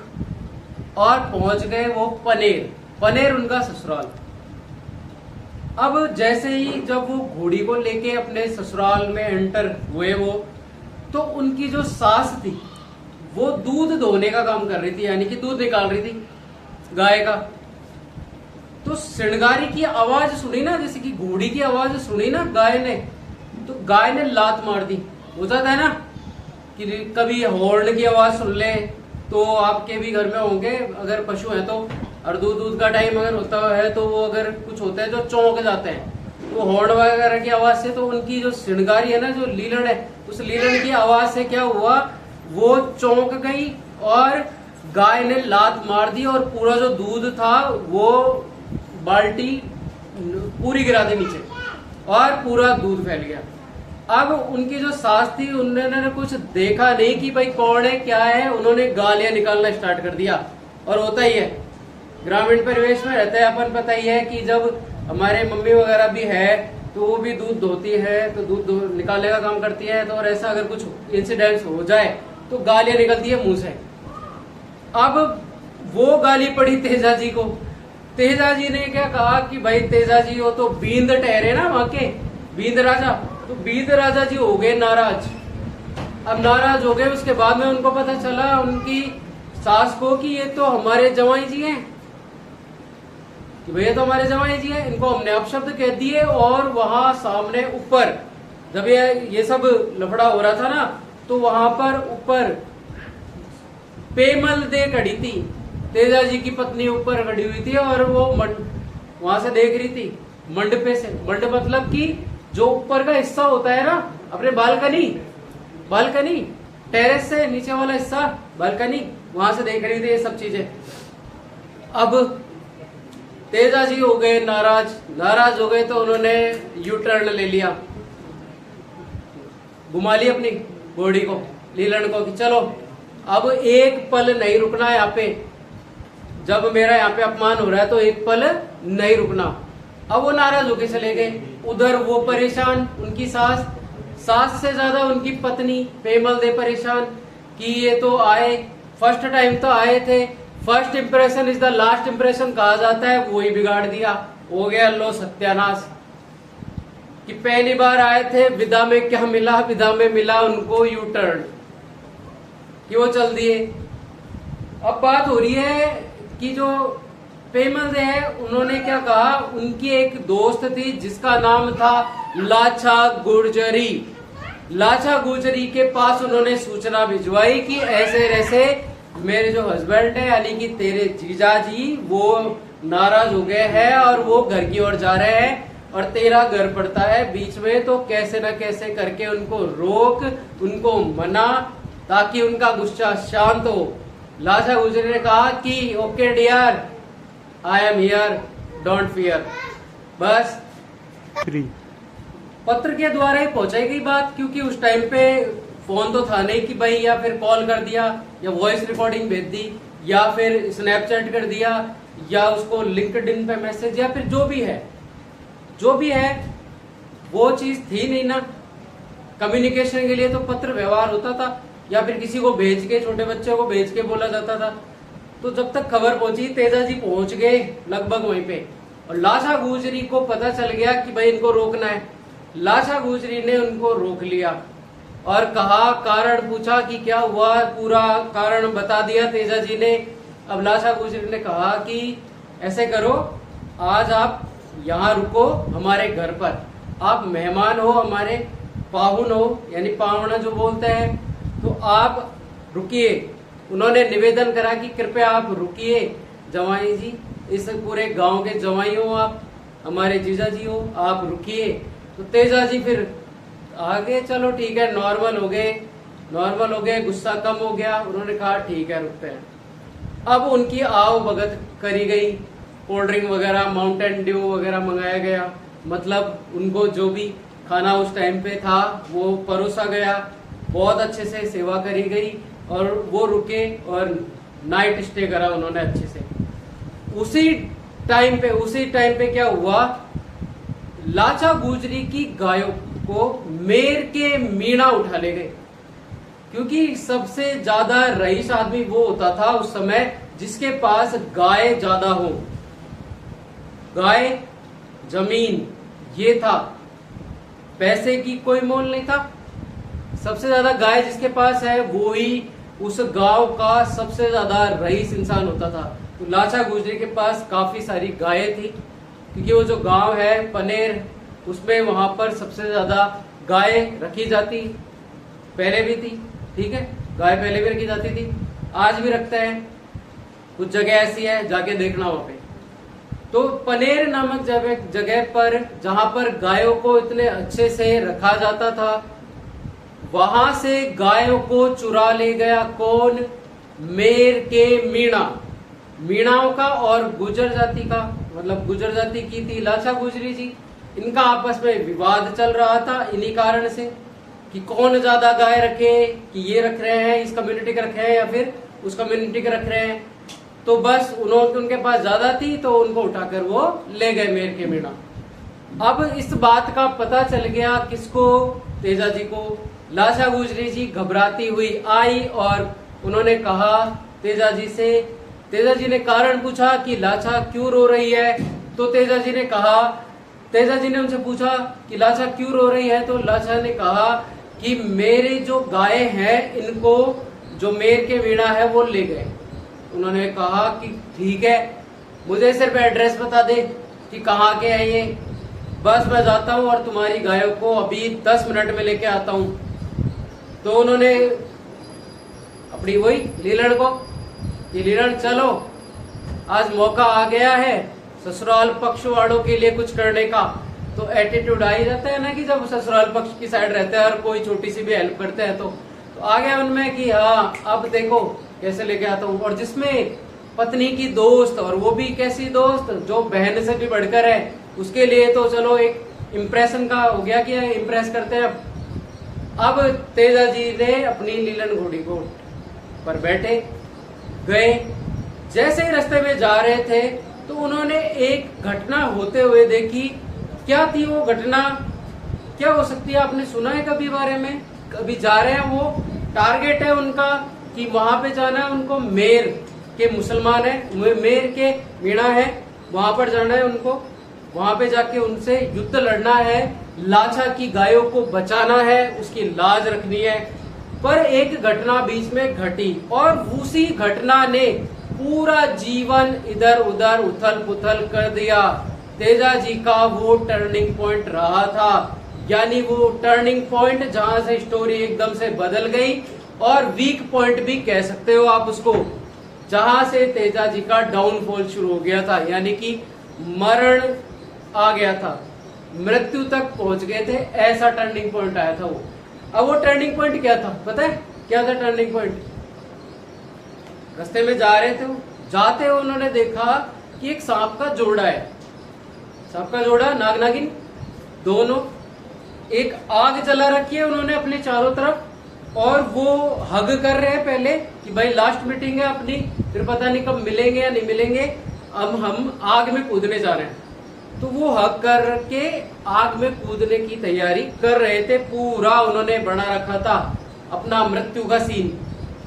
और पहुंच गए वो पनेर उनका ससुराल। अब जैसे ही जब वो घोड़ी को लेके अपने ससुराल में एंटर हुए वो, तो उनकी जो सास थी वो दूध दोहने का काम कर रही थी, यानी कि दूध निकाल रही थी गाय का। तो सिणगारी की आवाज सुनी ना, जैसे कि घोड़ी की आवाज सुनी ना गाय ने, तो गाय ने लात मार दी। हो जाता है ना कि कभी हॉर्न की आवाज सुन ले, तो आपके भी घर में होंगे अगर पशु है तो, और दूध का टाइम अगर होता है तो वो अगर कुछ होता है जो चौंक जाते हैं, तो हॉर्न वगैरह की आवाज से, तो उनकी जो सिणगारी है ना, जो लीलन है, उस लीलन की आवाज से क्या हुआ, वो चौंक गई और गाय ने लात मार दी और पूरा जो दूध था वो बाल्टी पूरी गिरा दी नीचे और पूरा दूध फैल गया। अब उनकी जो सास थी उन्होंने कुछ देखा नहीं कि भाई कौन है क्या है, उन्होंने गालियां निकालना स्टार्ट कर दिया। और होता ही है, ग्रामीण परिवेश में रहता है, अपन पता ही है कि जब हमारे मम्मी वगैरह भी है तो वो भी दूध धोती है, तो दूध निकालने का काम करती है, तो और ऐसा अगर कुछ इंसिडेंट्स हो जाए तो गालियां निकलती है मुंह से। अब वो गाली पड़ी तेजा जी को। तेजा जी ने क्या कहा कि भाई तेजा जी हो तो बींद ठहरे ना वहां के, बींद राजा, तो बींद राजा जी हो गए नाराज। अब नाराज हो गए, उसके बाद में उनको पता चला उनकी सास को कि ये तो हमारे जवाई जी हैं, कि भैया तो हमारे जमाई जी है, इनको हमने अपशब्द कह दिए। और वहां सामने ऊपर जब ये सब लफड़ा हो रहा था ना, तो वहां पर ऊपर पेमल दे खड़ी थी, तेजा जी की पत्नी ऊपर खड़ी हुई थी और वो वहां से देख रही थी मंडपे से। मंड मतलब कि जो ऊपर का हिस्सा होता है ना, अपने बालकनी टेरेस से नीचे वाला हिस्सा बालकनी, वहां से देख रही थी ये सब चीजें। अब तेजा जी हो गए नाराज हो गए, तो उन्होंने यू टर्न ले लिया, घुमा ली अपनी बॉडी को, लीलन को, कि चलो अब एक पल नहीं रुकना यहाँ पे, जब मेरा यहाँ पे अपमान हो रहा है तो एक पल नहीं रुकना। अब वो नाराज होके चले गए। उधर वो परेशान, उनकी सास से ज्यादा उनकी पत्नी पेमल दे परेशान कि ये तो आए, फर्स्ट टाइम तो आए थे, first impression is the last impression कहा जाता है, वो ही बिगाड़ दिया, हो गया लो सत्यानाश। कि पहली बार आए थे, विदा में क्या मिला, विदा में मिला उनको यू टर्न, कि वो चल दिए। अब बात हो रही है कि जो पेमल दे है, उन्होंने क्या कहा, उनकी एक दोस्त थी जिसका नाम था लाछा गुर्जरी। लाछा गुर्जरी के पास उन्होंने सूचना भिजवाई कि ऐसे ऐसे मेरे जो हस्बैंड है यानी कि तेरे जीजा जी वो नाराज हो गए हैं और वो घर की ओर जा रहे हैं और तेरा घर पड़ता है बीच में, तो कैसे न कैसे करके उनको रोक, उनको मना, ताकि उनका गुस्सा शांत हो। लाछा गुर्जरी ने कहा कि okay dear, I am here, don't fear. बस पत्र के द्वारा ही पहुंचाई गई बात, क्योंकि उस टाइम पे फोन तो था नहीं कि भाई, या फिर कॉल कर दिया या वॉइस रिकॉर्डिंग भेज दी या फिर स्नैपचैट कर दिया या उसको लिंक्डइन पे मैसेज या फिर जो भी है वो चीज थी नहीं ना। कम्युनिकेशन के लिए तो पत्र व्यवहार होता था या फिर किसी को भेज के, छोटे बच्चे को भेज के बोला जाता था। तो जब तक खबर पहुंची, तेजा जी पहुंच गए लगभग वहीं पे, और लाछा गुर्जरी को पता चल गया कि भाई इनको रोकना है। लाछा गुर्जरी ने उनको रोक लिया और कहा, कारण पूछा कि क्या हुआ, पूरा कारण बता दिया तेजा जी ने। अब लाछा गुर्जरी ने कहा कि ऐसे करो, आज आप यहाँ रुको हमारे घर पर, आप मेहमान हो, हमारे पाहुन हो, यानी पाहुना जो बोलते हैं, तो आप रुकिए। उन्होंने निवेदन करा कि कृपया आप रुकिए जवाई जी, इस पूरे गांव के जवाई हो आप, हमारे जीजा जी हो, आप रुकिए। तो तेजा जी फिर आगे, चलो ठीक है, नॉर्मल हो गए, गुस्सा कम हो गया। उन्होंने कहा ठीक है, रुकते हैं। अब उनकी आओ भगत करी गई, कोल्ड ड्रिंक वगैरह, माउंटेन ड्यू वगैरह मंगाया गया, मतलब उनको जो भी खाना उस टाइम पे था वो परोसा गया, बहुत अच्छे से सेवा करी गई और वो रुके और नाइट स्टे करा उन्होंने अच्छे से। उसी टाइम पे क्या हुआ, लाछा गुर्जरी की गायों को मेर के मीणा उठा ले गए, क्योंकि सबसे ज्यादा रईस आदमी वो होता था उस समय जिसके पास गाय ज्यादा हो, गाय जमीन ये था, पैसे की कोई मोल नहीं था। सबसे ज्यादा गाय जिसके पास है वो ही उस गांव का सबसे ज्यादा रईस इंसान होता था। तो लाछा गुर्जरी के पास काफी सारी गायें थी, क्योंकि वो जो गांव है पनेर, उसमें वहां पर सबसे ज्यादा गाय रखी जाती, पहले भी थी, ठीक है, गाय पहले भी रखी जाती थी, आज भी रखते हैं, कुछ जगह ऐसी है जाके देखना वहां पे। तो पनेर नामक जगह पर जहां पर गायों को इतने अच्छे से रखा जाता था, वहां से गायों को चुरा ले गया कौन, मेर के मीणाओं का और गुर्जर जाति का, मतलब गुर्जर जाति की थी लाछा गुर्जरी जी। इनका आपस में विवाद चल रहा था इन्हीं कारण से कि कौन ज्यादा गाय रखे, कि ये रख रहे हैं, इस कम्युनिटी के रखे हैं या फिर उस कम्युनिटी के रख रहे हैं। तो बस उनके पास ज्यादा थी तो उनको उठाकर वो ले गए मेर के मीणा। अब इस बात का पता चल गया किसको, तेजा जी को। लाछा गुर्जरी जी घबराती हुई आई और उन्होंने कहा तेजा जी से, तेजा जी ने कारण पूछा कि लाछा क्यों रो रही है। तो तेजा जी ने उनसे पूछा कि लाछा क्यों रो रही है। तो लाछा ने कहा कि मेरे जो गाय हैं इनको जो मेर के मीणा है वो ले गए। उन्होंने कहा कि ठीक है, मुझे सिर्फ एड्रेस बता दे कि कहाँ के है ये, बस मैं जाता हूँ और तुम्हारी गायों को अभी 10 मिनट में लेके आता हूँ। तो उन्होंने अपनी वही लीलन को, ये लीलन चलो आज मौका आ गया है ससुराल पक्ष वालों के लिए कुछ करने का। तो एटीट्यूड आ ही जाता है ना कि जब ससुराल पक्ष की साइड रहते हैं और कोई छोटी सी भी हेल्प करते हैं तो आ गया उनमें कि हाँ अब देखो कैसे लेके आता हूँ। और जिसमें पत्नी की दोस्त, और वो भी कैसी दोस्त जो बहन से भी बढ़कर है, उसके लिए तो चलो एक इम्प्रेशन का हो गया कि इम्प्रेस करते हैं। अब तेजा जी ने अपनी लीलन घोड़ी को पर बैठे गए, जैसे ही रास्ते में जा रहे थे तो उन्होंने एक घटना होते हुए देखी। क्या थी वो घटना, क्या हो सकती है? आपने सुना है कभी बारे में? कभी जा रहे हैं, वो टारगेट है उनका कि वहां पे जाना है उनको, मेर के मुसलमान है, मेर के मीणा है, वहां पर जाना है उनको, वहां पे जाके उनसे युद्ध लड़ना है, लाचा की गायों को बचाना है, उसकी लाज रखनी है। पर एक घटना बीच में घटी और उसी घटना ने पूरा जीवन इधर उधर उथल पुथल कर दिया। तेजा जी का वो टर्निंग पॉइंट रहा था, यानी वो टर्निंग पॉइंट जहां से स्टोरी एकदम से बदल गई, और वीक पॉइंट भी कह सकते हो आप उसको, जहां से तेजा जी का डाउनफॉल शुरू हो गया था, यानी कि मरण आ गया था, मृत्यु तक पहुंच गए थे, ऐसा टर्निंग पॉइंट आया था वो। अब वो टर्निंग पॉइंट क्या था पता है? क्या था टर्निंग पॉइंट? रास्ते में जा रहे थे, जाते हुए उन्होंने देखा कि एक सांप का जोड़ा है, सांप का जोड़ा, नाग नागिन दोनों, एक आग जला रखी है उन्होंने अपने चारों तरफ, और वो हग कर रहे हैं पहले कि भाई लास्ट मीटिंग है अपनी, फिर पता नहीं कब मिलेंगे या नहीं मिलेंगे, अब हम आग में कूदने जा रहे हैं। तो वो हग करके आग में कूदने की तैयारी कर रहे थे, पूरा उन्होंने बना रखा था अपना मृत्यु का सीन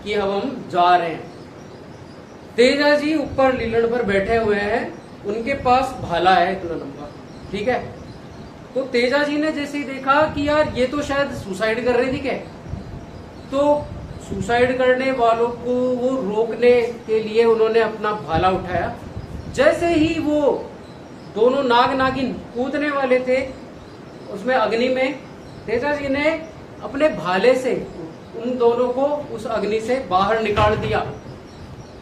कि अब हम जा रहे हैं। तेजा जी ऊपर लीलन पर बैठे हुए हैं, उनके पास भाला है इतना लंबा, ठीक है। तो तेजा जी ने जैसे ही देखा कि यार ये तो शायद सुसाइड कर रही थी क्या, तो सुसाइड करने वालों को वो रोकने के लिए उन्होंने अपना भाला उठाया। जैसे ही वो दोनों नाग नागिन कूदने वाले थे उसमें अग्नि में, तेजा जी ने अपने भाले से उन दोनों को उस अग्नि से बाहर निकाल दिया।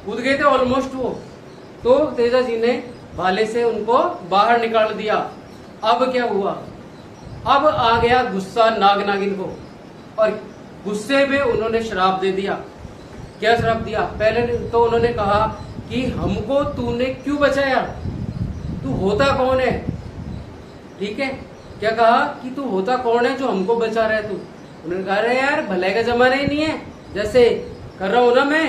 कूद गए थे ऑलमोस्ट वो, तो तेजा जी ने भाले से उनको बाहर निकाल दिया। अब क्या हुआ? अब आ गया गुस्सा नाग नागिन को, और गुस्से में उन्होंने श्राप दे दिया। क्या श्राप दिया? पहले तो उन्होंने कहा कि हमको तूने क्यों बचाया, तू होता कौन है, ठीक है। क्या कहा कि तू होता कौन है जो हमको बचा रहा है तू? उन्होंने कहा अरे यार भलाई का जमाना ही नहीं है, जैसे कर रहा हूं ना मैं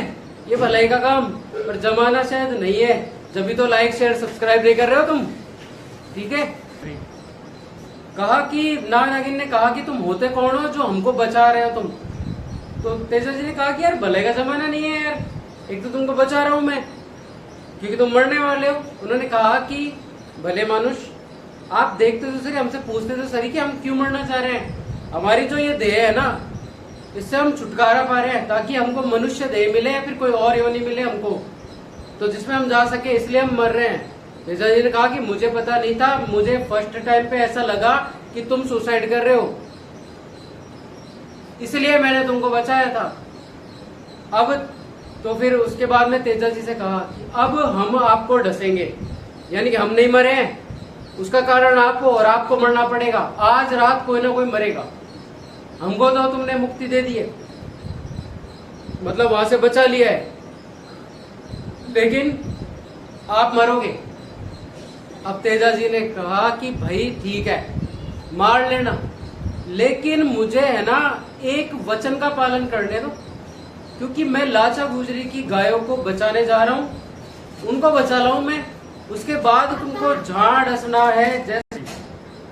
ये भलाई का काम, पर जमाना शायद नहीं है, जब भी तो लाइक शेयर सब्सक्राइब नहीं कर रहे हो तुम, ठीक है। कहा कि नाग नागिन ने कहा कि तुम होते कौन हो जो हमको बचा रहे हो तुम? तो तेजा जी ने कहा कि यार भलाई का जमाना नहीं है यार, एक तो तुमको बचा रहा हूं मैं क्योंकि तुम मरने वाले हो। उन्होंने कहा कि भले मानुष आप देखते तो सही, हमसे पूछते तो सही कि हम क्यों मरना चाह रहे हैं, हमारी जो ये देह है ना इससे हम छुटकारा पा रहे हैं ताकि हमको मनुष्य देह मिले या फिर कोई और योनि मिले हमको, तो जिसमें हम जा सके, इसलिए हम मर रहे हैं। तेजा जी ने कहा कि मुझे पता नहीं था, मुझे फर्स्ट टाइम पे ऐसा लगा कि तुम सुसाइड कर रहे हो, इसलिए मैंने तुमको बचाया था। अब तो फिर उसके बाद में तेजा जी से कहा कि अब हम आपको डसेंगे, यानी कि हम नहीं मरे हैं, उसका कारण आपको, और आपको मरना पड़ेगा, आज रात कोई ना कोई मरेगा। हमको तो तुमने मुक्ति दे दी है, मतलब वहां से बचा लिया है, लेकिन आप मरोगे। अब तेजा जी ने कहा कि भाई ठीक है मार लेना, लेकिन मुझे है ना एक वचन का पालन करने दो, क्योंकि मैं लाचा गुजरी की गायों को बचाने जा रहा हूं, उनको बचा लाऊं मैं, उसके बाद तुमको जहां डसना है। जैसे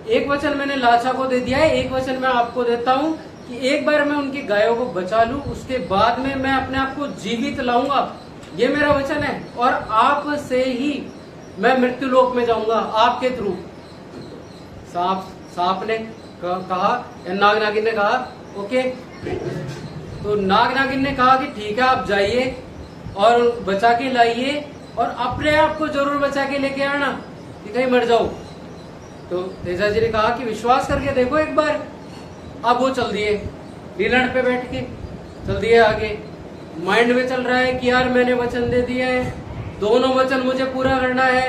एक वचन मैंने लाचा को दे दिया है, एक वचन मैं आपको देता हूं कि एक बार मैं उनकी गायों को बचा लूं, उसके बाद में मैं अपने आप को जीवित लाऊंगा, ये मेरा वचन है, और आप से ही मैं मृत्यु लोक में जाऊंगा आपके थ्रू। सांप ने कहा, नाग नागिन ने कहा ओके। तो नाग नागिन ने कहा कि ठीक है आप जाइए और बचा के लाइए, और अपने आप को जरूर बचा के लेके आना कि कहीं मर जाओ। तो तेजा जी ने कहा कि विश्वास करके देखो एक बार। अब वो चल दिए लीलड़ पे बैठ के, चल दिए आगे। माइंड में चल रहा है कि यार मैंने वचन दे दिया है, दोनों वचन मुझे पूरा करना है।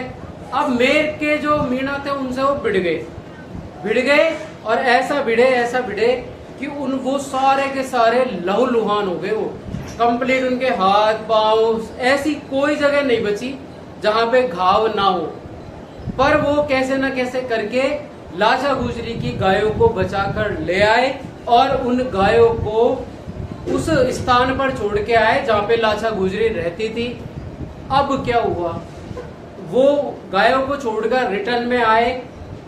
अब मेर के जो मीणा थे उनसे वो भिड़ गए और ऐसा भिड़े कि वो सारे के सारे लहूलुहान हो गए। वो कंप्लीट उनके हाथ पांव, ऐसी कोई जगह नहीं बची जहां पे घाव ना हो। पर वो कैसे न कैसे करके लाचा गुजरी की गायों को बचाकर ले आए और उन गायों को उस स्थान पर छोड़ के आए जहां पे लाचा गुजरी रहती थी। अब क्या हुआ, वो गायों को छोड़कर रिटर्न में आए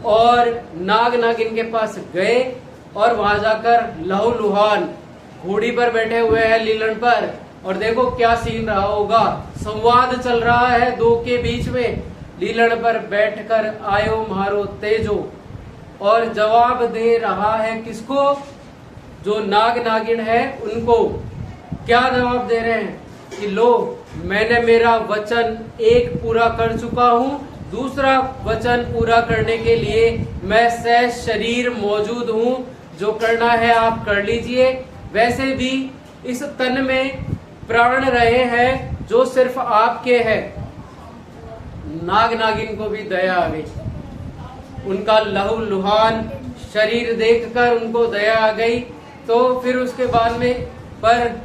और नाग नागिन के पास गए और वहां जाकर लहूलुहान घोड़ी पर बैठे हुए हैं लीलन पर। और देखो क्या सीन रहा होगा, संवाद चल रहा है दो के बीच में। लीलन पर बैठकर आयो मारो तेजो, और जवाब दे रहा है किसको, जो नाग नागिन है उनको। क्या जवाब दे रहे हैं कि लो मैंने मेरा वचन एक पूरा कर चुका हूं, दूसरा वचन पूरा करने के लिए मैं सहज शरीर मौजूद हूं, जो करना है आप कर लीजिए। वैसे भी इस तन में प्राण रहे हैं जो सिर्फ आपके हैं। नाग नागिन को भी दया आ गई, उनका लहूलुहान शरीर देखकर उनको दया आ गई। तो फिर उसके बाद में पर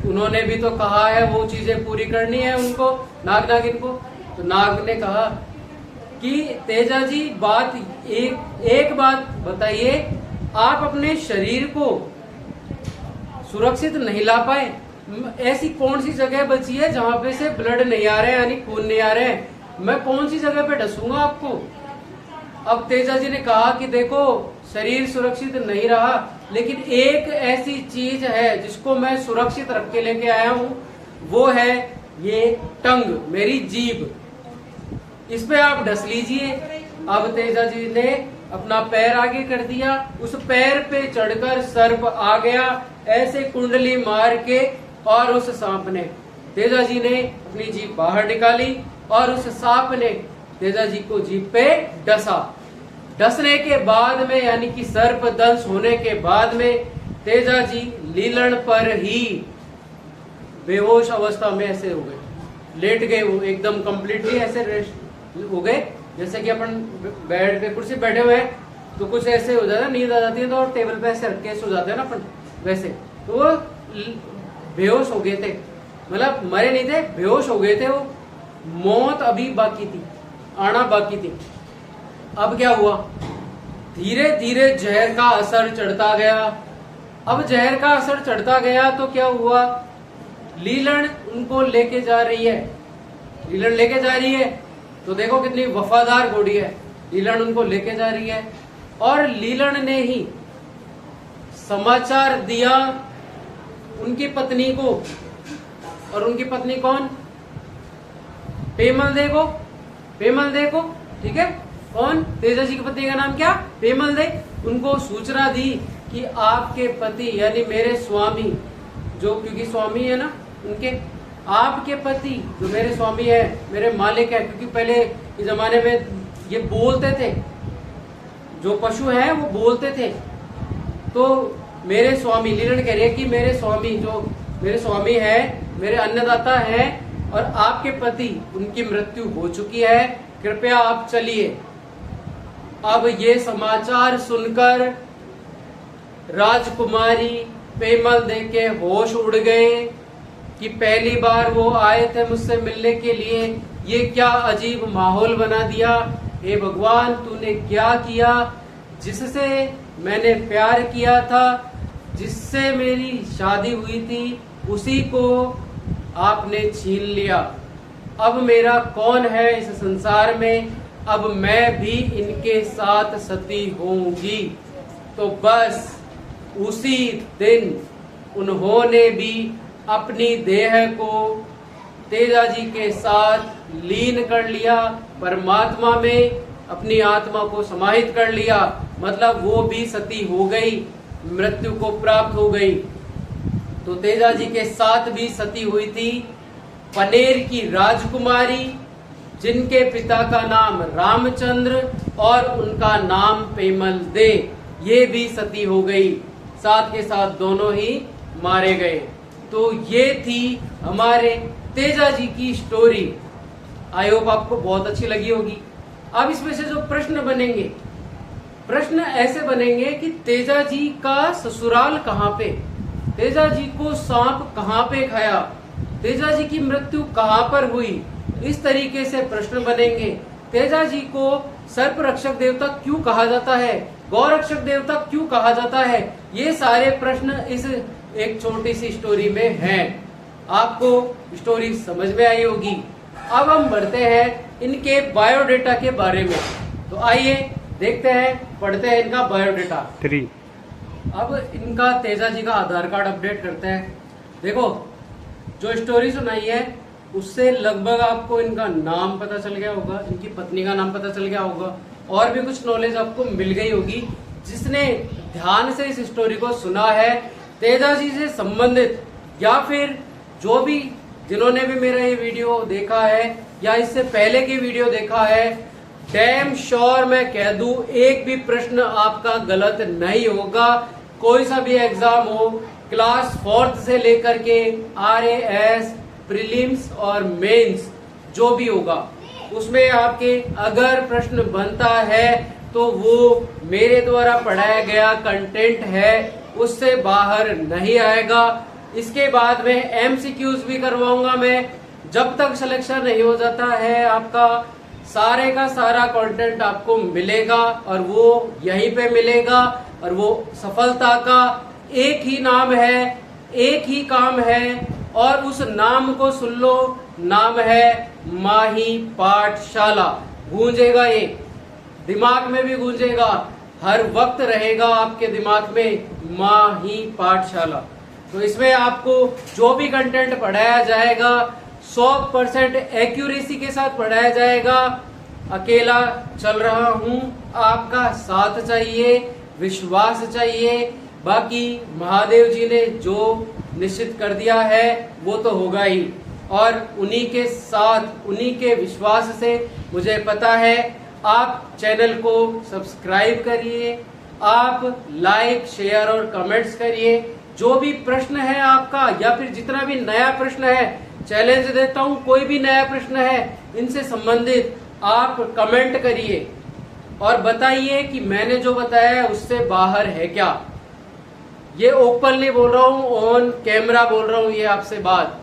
उन्होंने भी तो कहा है वो चीजें पूरी करनी है उनको, नाग नागिन को। तो नाग ने कहा कि तेजा जी बात एक बात बताइए, आप अपने शरीर को सुरक्षित नहीं ला पाए, ऐसी कौन सी जगह बची है जहां पे से ब्लड नहीं आ रहे हैं, यानी खून नहीं आ रहे हैं, मैं कौन सी जगह पे डसूंगा आपको। अब तेजा जी ने कहा कि देखो शरीर सुरक्षित नहीं रहा, लेकिन एक ऐसी चीज है जिसको मैं सुरक्षित रख के लेके आया हूं, वो है ये टंग, मेरी जीभ, इस पे आप डस लीजिए। अब तेजा जी ने अपना पैर आगे कर दिया, उस पैर पे चढ़कर सर्प आ गया ऐसे कुंडली मार के, और उस सांप ने तेजा जी ने अपनी जीभ बाहर निकाली और उस सांप ने तेजा जी को जीभ पे डसा। डसने के बाद में, यानी कि सर्प दंश होने के बाद में, तेजा जी लीलन पर ही बेहोश अवस्था में ऐसे हो गए, लेट गए वो एकदम कंप्लीटली ऐसे रेस्ट हो गए। जैसे कि अपन बेड पे कुर्सी बैठे हुए हैं तो कुछ ऐसे हो जाता है, नींद आ जाती है तो टेबल पे ऐसे रख के सो जाते हैं ना अपन, वैसे। तो वो बेहोश हो गए थे, मतलब मरे नहीं थे, बेहोश हो गए थे वो। मौत अभी बाकी थी, आना बाकी थी। अब क्या हुआ, धीरे धीरे जहर का असर चढ़ता गया। अब जहर का असर चढ़ता गया तो क्या हुआ, लीलन उनको लेके जा रही है। लीलन लेके जा रही है तो देखो कितनी वफादार घोड़ी है, लीलन उनको लेके जा रही है। और लीलन ने ही समाचार दिया उनकी पत्नी को, और उनकी पत्नी कौन, पेमल दे को, पेमल दे को, ठीक है। कौन, तेजा जी की पत्नी का नाम क्या, पेमल दे। उनको सूचना दी कि आपके पति यानी मेरे स्वामी, जो क्योंकि स्वामी है ना उनके, आपके पति जो मेरे स्वामी है, मेरे मालिक है, क्योंकि पहले के जमाने में ये बोलते थे, जो पशु हैं वो बोलते थे। तो मेरे स्वामी, लीलन कह रही है कि मेरे स्वामी, जो मेरे स्वामी है, मेरे अन्नदाता हैं, और आपके पति उनकी मृत्यु हो चुकी है, कृपया आप चलिए। अब ये समाचार सुनकर राजकुमारी पेमल दे के होश उड़ गए कि पहली बार वो आए थे मुझसे मिलने के लिए, ये क्या अजीब माहौल बना दिया। हे भगवान, तूने क्या किया, जिससे मैंने प्यार किया था, जिससे मेरी शादी हुई थी, उसी को आपने छीन लिया। अब मेरा कौन है इस संसार में, अब मैं भी इनके साथ सती होंगी। तो बस उसी दिन उन्होंने भी अपनी देह को तेजा जी के साथ लीन कर लिया, परमात्मा में अपनी आत्मा को समाहित कर लिया। मतलब वो भी सती हो गई, मृत्यु को प्राप्त हो गई। तो तेजा जी के साथ भी सती हुई थी पनेर की राजकुमारी जिनके पिता का नाम रामचंद्र और उनका नाम पेमल दे, ये भी सती हो गई, साथ के साथ दोनों ही मारे गए। तो ये थी हमारे तेजा जी की स्टोरी। आई होप आपको बहुत अच्छी लगी होगी। अब इसमें से जो प्रश्न बनेंगे, प्रश्न ऐसे बनेंगे कि तेजा जी का ससुराल कहाँ पे, तेजा जी को सांप कहाँ पे खाया, तेजा जी की मृत्यु कहाँ पर हुई, इस तरीके से प्रश्न बनेंगे। तेजा जी को सर्प रक्षक देवता क्यों कहा जाता है, गौरक्षक देवता क्यों कहा जाता है, ये सारे प्रश्न इस एक छोटी सी स्टोरी में हैं। आपको स्टोरी समझ में आई होगी। अब हम बढ़ते हैं इनके बायोडेटा के बारे में। तो आइए देखते हैं, पढ़ते हैं इनका बायोडेटा 3। अब इनका तेजा जी का आधार कार्ड अपडेट करते हैं। देखो, जो स्टोरी सुनाई है उससे लगभग आपको इनका नाम पता चल गया होगा, इनकी पत्नी का नाम पता चल गया होगा, और भी कुछ नॉलेज आपको मिल गई होगी। जिसने ध्यान से इस स्टोरी को सुना है, तेजा जी से संबंधित या फिर जो भी जिन्होंने भी मेरा ये वीडियो देखा है या इससे पहले की वीडियो देखा है, डैम श्योर मैं कह दूं एक भी प्रश्न आपका गलत नहीं होगा। कोई सा भी एग्जाम हो, क्लास 4th से लेकर के RAS, प्रीलिम्स और मेंस जो भी होगा, उसमें आपके अगर प्रश्न बनता है तो वो मेरे द्वारा पढ़ाया गया कंटेंट है, उससे बाहर नहीं आएगा। इसके बाद में MCQs भी करवाऊंगा मैं। जब तक सिलेक्शन नहीं हो जाता है आपका, सारे का सारा कंटेंट आपको मिलेगा और वो यहीं पे मिलेगा। और वो सफलता का एक ही नाम है, एक ही काम है, और उस नाम को सुन लो, नाम है माही पाठशाला। गूंजेगा, ये दिमाग में भी गूंजेगा, हर वक्त रहेगा आपके दिमाग में, माही पाठशाला। तो इसमें आपको जो भी कंटेंट पढ़ाया जाएगा 100% एक्यूरेसी के साथ पढ़ाया जाएगा। अकेला चल रहा हूं, आपका साथ चाहिए, विश्वास चाहिए। बाकी महादेव जी ने जो निश्चित कर दिया है वो तो होगा ही, और उन्हीं के साथ, उन्हीं के विश्वास से मुझे पता है। आप चैनल को सब्सक्राइब करिए, आप लाइक, शेयर और कमेंट्स करिए। जो भी प्रश्न है आपका या फिर जितना भी नया प्रश्न है, चैलेंज देता हूं, कोई भी नया प्रश्न है इनसे संबंधित आप कमेंट करिए और बताइए कि मैंने जो बताया है उससे बाहर है क्या। ये ओपनली बोल रहा हूं, ऑन कैमरा बोल रहा हूं ये आपसे बात,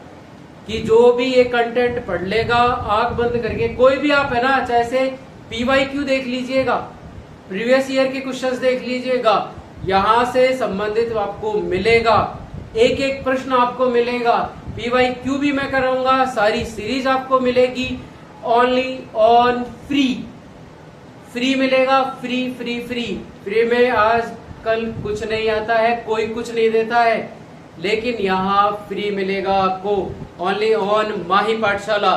कि जो भी ये कंटेंट पढ़ लेगा आंख बंद करके, कोई भी आप है ना, चाहे से PYQ देख लीजिएगा, प्रीवियस ईयर के क्वेश्चंस देख लीजिएगा, यहां से संबंधित आपको मिलेगा, एक एक प्रश्न आपको मिलेगा। PYQ भी मैं कराऊंगा, सारी सीरीज आपको मिलेगी, ओनली ऑन फ्री मिलेगा, फ्री में आज कल कुछ नहीं आता है, कोई कुछ नहीं देता है, लेकिन यहाँ फ्री मिलेगा आपको, ओनली ऑन माही पाठशाला।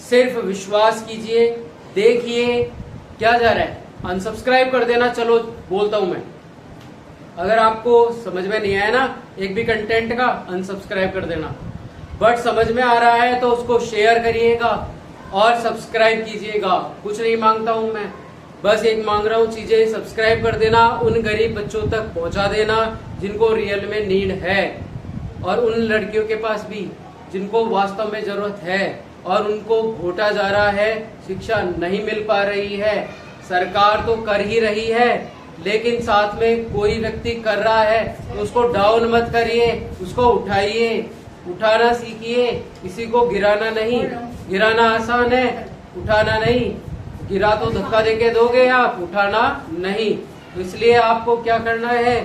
सिर्फ विश्वास कीजिए, देखिए क्या जा रहा है, अनसब्सक्राइब कर देना। चलो बोलता हूं मैं, अगर आपको समझ में नहीं आया ना एक भी कंटेंट का, अनसब्सक्राइब कर देना। बट समझ में आ रहा है तो उसको शेयर करिएगा और सब्सक्राइब कीजिएगा। कुछ नहीं मांगता हूं मैं, बस एक मांग रहा हूँ, चीजें सब्सक्राइब कर देना, उन गरीब बच्चों तक पहुंचा देना जिनको रियल में नीड है, और उन लड़कियों के पास भी जिनको वास्तव में जरूरत है और उनको घोटा जा रहा है, शिक्षा नहीं मिल पा रही है। सरकार तो कर ही रही है, लेकिन साथ में कोई व्यक्ति कर रहा है तो उसको डाउन मत करिए, उसको उठाइए, उठाना सीखिए। किसी को गिराना नहीं, गिराना आसान है, उठाना नहीं। गिरा तो धक्का देके दोगे आप, उठाना नहीं। तो इसलिए आपको क्या करना है,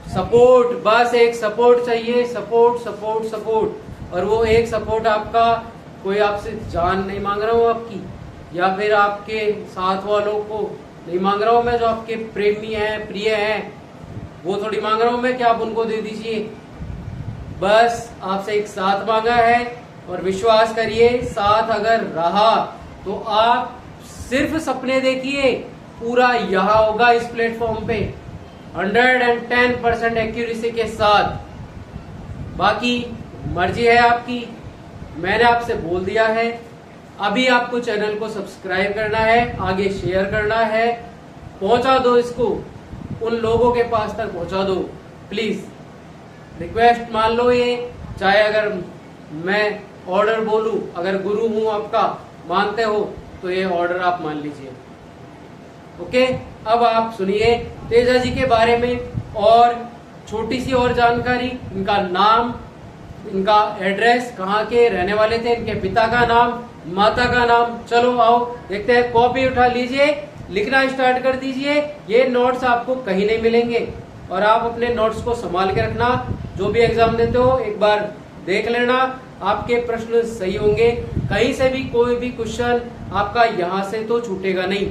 सपोर्ट, बस एक सपोर्ट चाहिए, सपोर्ट। और वो एक सपोर्ट आपका, कोई आपसे जान नहीं मांग रहा हूँ आपकी, या फिर आपके साथ वालों को नहीं मांग रहा हूँ मैं, जो आपके प्रेमी हैं, प्रिय हैं, वो थोड़ी मांग रहा हूँ मैं कि आप उनको दे दीजिए। बस आपसे एक साथ मांगा है, और विश्वास करिए साथ अगर रहा तो आप सिर्फ सपने देखिए, पूरा यहाँ होगा इस प्लेटफॉर्म पे 110% एक्यूरेसी के साथ। बाकी मर्जी है आपकी, मैंने आपसे बोल दिया है, अभी आपको चैनल को सब्सक्राइब करना है, आगे शेयर करना है, पहुंचा दो इसको, उन लोगों के पास तक पहुंचा दो प्लीज। रिक्वेस्ट मान लो ये, चाहे अगर मैं ऑर्डर बोलूं, अगर गुरु हूं आपका, मानते हो तो ये ऑर्डर आप मान लीजिए। ओके, अब आप सुनिए तेजा जी के बारे में और छोटी सी और जानकारी, इनका नाम, इनका एड्रेस, कहाँ के रहने वाले थे, इनके पिता का नाम, माता का नाम। चलो आओ देखते हैं, कॉपी उठा लीजिए, लिखना स्टार्ट कर दीजिए। ये नोट्स आपको कहीं नहीं मिलेंगे और आप अपने नोट्स को संभाल के रखना। जो भी एग्जाम देते हो एक बार देख लेना, आपके प्रश्न सही होंगे, कहीं से भी कोई भी क्वेश्चन आपका यहाँ से तो छूटेगा नहीं,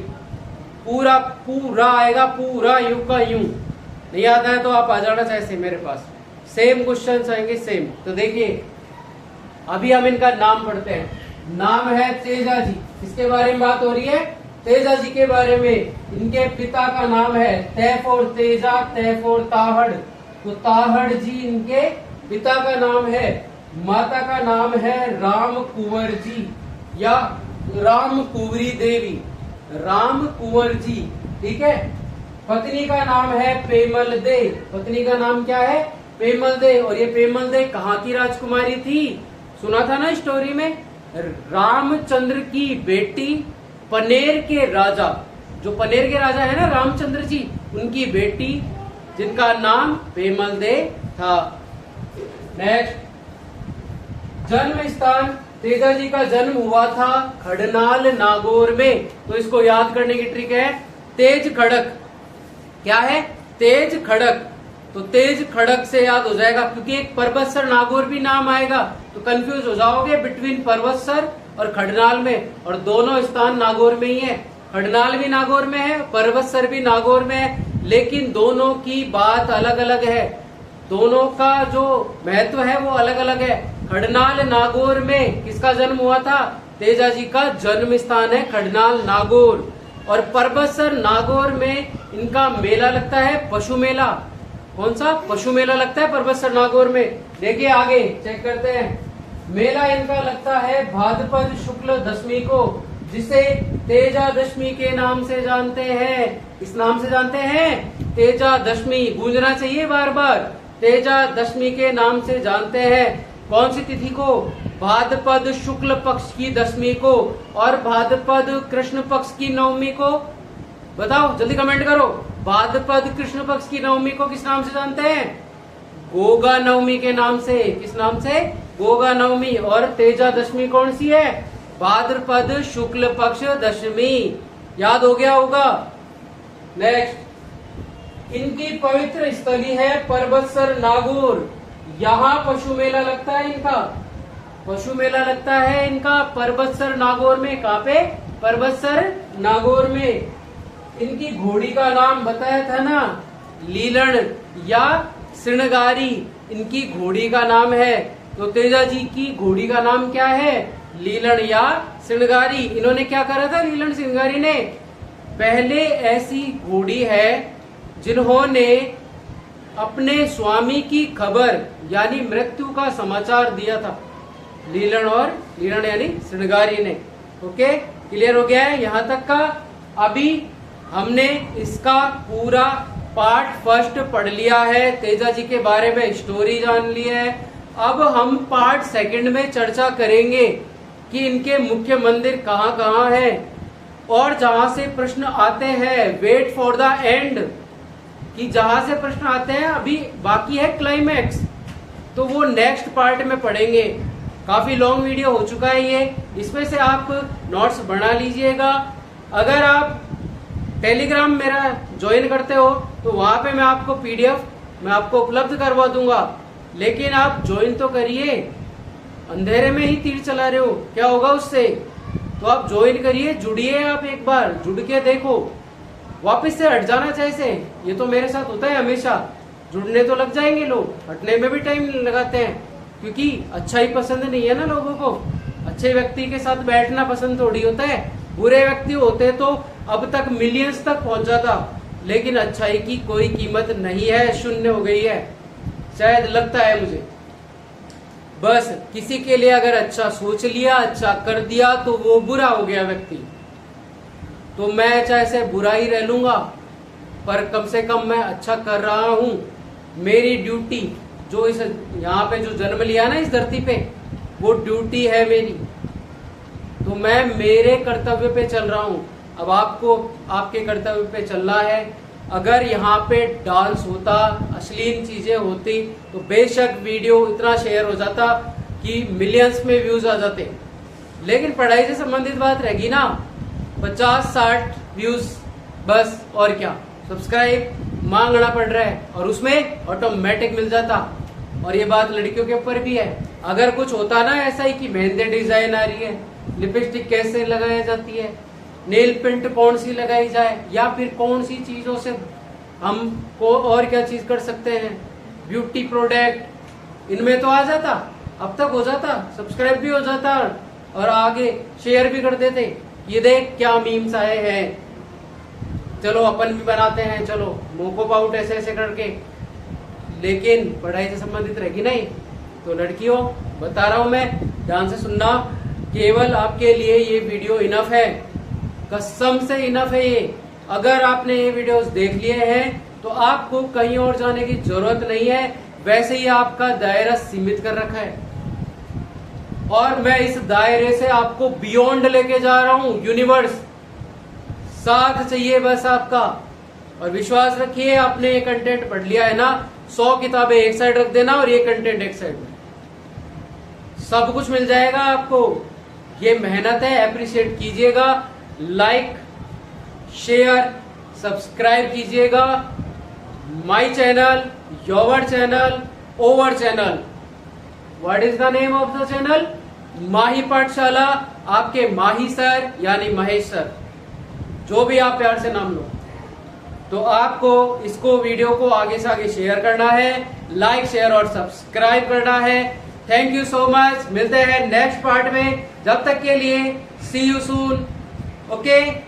पूरा पूरा आएगा, पूरा यूं का यूं। नहीं आता है तो आप आ जाना चाहे मेरे पास, सेम क्वेश्चन आएंगे सेम। तो देखिए अभी हम इनका नाम पढ़ते हैं। नाम है तेजा जी, किसके बारे में बात हो रही है? तेजा जी के बारे में। इनके पिता का नाम है तैफोर तेजा, तैफोर ताहड़, तो ताहड़ जी इनके पिता का नाम है। माता का नाम है राम कुंवर जी या राम कुंवरी देवी, राम कुंवर जी, ठीक है। पत्नी का नाम है पेमल दे, पत्नी का नाम क्या है? पेमल दे। और ये पेमल दे कहाँ की राजकुमारी थी? सुना था ना स्टोरी में, रामचंद्र की बेटी, पनेर के राजा, जो पनेर के राजा है ना रामचंद्र जी, उनकी बेटी, जिनका नाम पेमल दे था। नेक्स्ट, जन्म स्थान, तेजा जी का जन्म हुआ था खडनाल नागौर में। तो इसको याद करने की ट्रिक है, तेज खड़क। क्या है? तेज खड़क। तो तेज खड़क से याद हो जाएगा, क्योंकि एक परबतसर नागौर भी नाम आएगा तो कंफ्यूज हो जाओगे बिटवीन परबतसर और खडनाल में, और दोनों स्थान नागौर में ही है। खडनाल भी नागौर में है, परबतसर भी नागौर में है, लेकिन दोनों की बात अलग अलग है, दोनों का जो महत्व है वो अलग अलग है। खडनाल नागौर में किसका जन्म हुआ था? तेजा जी का जन्म स्थान है खडनाल नागौर। और परबतसर नागौर में इनका मेला लगता है, पशु मेला। कौन सा? पशु मेला लगता है परबतसर नागौर में। देखिए आगे चेक करते हैं, मेला इनका लगता है भाद्रपद शुक्ल दशमी को, जिसे तेजा दशमी के नाम से जानते हैं। इस नाम से जानते हैं, तेजा दशमी, गूंजना चाहिए बार बार, तेजा दशमी के नाम से जानते हैं। कौन सी तिथि को? भाद्रपद शुक्ल पक्ष की दशमी को, और भाद्रपद कृष्ण पक्ष की नवमी को। बताओ जल्दी कमेंट करो, भाद्रपद कृष्ण पक्ष की नवमी को किस नाम से जानते हैं? गोगा नवमी के नाम से। किस नाम से? गोगा नवमी। और तेजा दशमी कौन सी है? भाद्रपद शुक्ल पक्ष दशमी। याद हो गया होगा। नेक्स्ट, इनकी पवित्र स्थली है परबतसर नागौर। यहाँ पशु मेला लगता है इनका, पशु मेला लगता है इनका परबतसर नागौर में। कहाँ पे? परबतसर नागौर में। इनकी घोड़ी का नाम बताया था ना, लीलन या श्रृंगारी, इनकी घोड़ी का नाम है। तो तेजा जी की घोड़ी का नाम क्या है? लीलन या श्रृंगारी। इन्होंने क्या करा था लीलन श्रृंगारी ने? पहले ऐसी घोड़ी है जिन्होंने अपने स्वामी की खबर यानी मृत्यु का समाचार दिया था, लीलन और लीलन यानी श्रृंगारी ने। ओके, क्लियर हो गया है यहाँ तक का। अभी हमने इसका पूरा पार्ट फर्स्ट पढ़ लिया है, तेजा जी के बारे में स्टोरी जान ली है। अब हम पार्ट सेकंड में चर्चा करेंगे कि इनके मुख्य मंदिर कहाँ कहाँ है, और जहां से प्रश्न आते हैं, वेट फॉर द एंड, कि जहां से प्रश्न आते हैं, अभी बाकी है क्लाइमैक्स, तो वो नेक्स्ट पार्ट में पढ़ेंगे। काफी लॉन्ग वीडियो हो चुका है ये, इसमें से आप नोट्स बना लीजिएगा। अगर आप टेलीग्राम मेरा ज्वाइन करते हो तो वहां पे मैं आपको पीडीएफ मैं आपको उपलब्ध करवा दूंगा, लेकिन आप ज्वाइन तो करिए। अंधेरे में ही तीर चला रहे हो, क्या होगा उससे? तो आप ज्वाइन करिए, जुड़िए, आप एक बार जुड़ के देखो, वापस से हट जाना चाहिए। ये तो मेरे साथ होता है हमेशा, जुड़ने तो लग जाएंगे लोग, हटने में भी टाइम लगाते हैं, क्योंकि अच्छा ही पसंद नहीं है ना लोगों को। अच्छे व्यक्ति के साथ बैठना पसंद थोड़ी होता है, बुरे व्यक्ति होते तो अब तक मिलियंस तक पहुंच जाता, लेकिन अच्छाई की कोई कीमत नहीं है, शून्य हो गई है, शायद लगता है मुझे। बस किसी के लिए अगर अच्छा सोच लिया, अच्छा कर दिया तो वो बुरा हो गया व्यक्ति। तो मैं चाहे से बुरा ही रह लूंगा, पर कम से कम मैं अच्छा कर रहा हूं। मेरी ड्यूटी जो इस यहाँ पे जो जन्म लिया ना इस धरती पे, वो ड्यूटी है मेरी। तो मैं मेरे कर्तव्य पे चल रहा हूं। अब आपको आपके कर्तव्य पे चलना है। अगर यहाँ पे डांस होता, अश्लील चीजें होती, तो बेशक वीडियो इतना शेयर हो जाता कि मिलियंस में व्यूज आ जाते। लेकिन पढ़ाई से संबंधित बात रहेगी ना, 50-60 व्यूज बस, और क्या सब्सक्राइब मांगना पड़ रहा है, और उसमें ऑटोमेटिक मिल जाता। और ये बात लड़कियों के ऊपर भी है। अगर कुछ होता ना ऐसा ही कि मेहंदी डिजाइन आ रही है, लिपस्टिक कैसे लगाई जाती है, नेल पेंट कौन सी लगाई जाए, या फिर कौन सी चीजों से हम को और क्या चीज कर सकते हैं, ब्यूटी प्रोडक्ट, इनमें तो आ जाता, अब तक हो जाता, सब्सक्राइब भी हो जाता और आगे शेयर भी कर देते। ये देख क्या मीम्स आए हैं, चलो अपन भी बनाते हैं, चलो मोको पाउट ऐसे ऐसे करके। लेकिन पढ़ाई से संबंधित रहेगी नहीं। तो लड़कियों बता रहा हूं मैं, ध्यान से सुनना, केवल आपके लिए ये वीडियो इनफ है, कसम से इनफ है ये। अगर आपने ये वीडियोस देख लिए हैं तो आपको कहीं और जाने की जरूरत नहीं है। वैसे ही आपका दायरा सीमित कर रखा है, और मैं इस दायरे से आपको बियॉन्ड लेके जा रहा हूं, यूनिवर्स। साथ चाहिए बस आपका। और विश्वास रखिए, आपने ये कंटेंट पढ़ लिया है ना, 100 किताबें एक साइड रख देना और ये कंटेंट एक साइड में, सब कुछ मिल जाएगा आपको। ये मेहनत है, अप्रिशिएट कीजिएगा, लाइक शेयर सब्सक्राइब कीजिएगा। My channel, your channel, our channel. What is the name of the channel? Mahi Pathshala, आपके माही सर यानी महेश सर, जो भी आप प्यार से नाम लो। तो आपको इसको वीडियो को आगे से आगे शेयर करना है, लाइक शेयर और सब्सक्राइब करना है। Thank you so much. मिलते हैं नेक्स्ट पार्ट में, जब तक के लिए सी यू सून। ओके।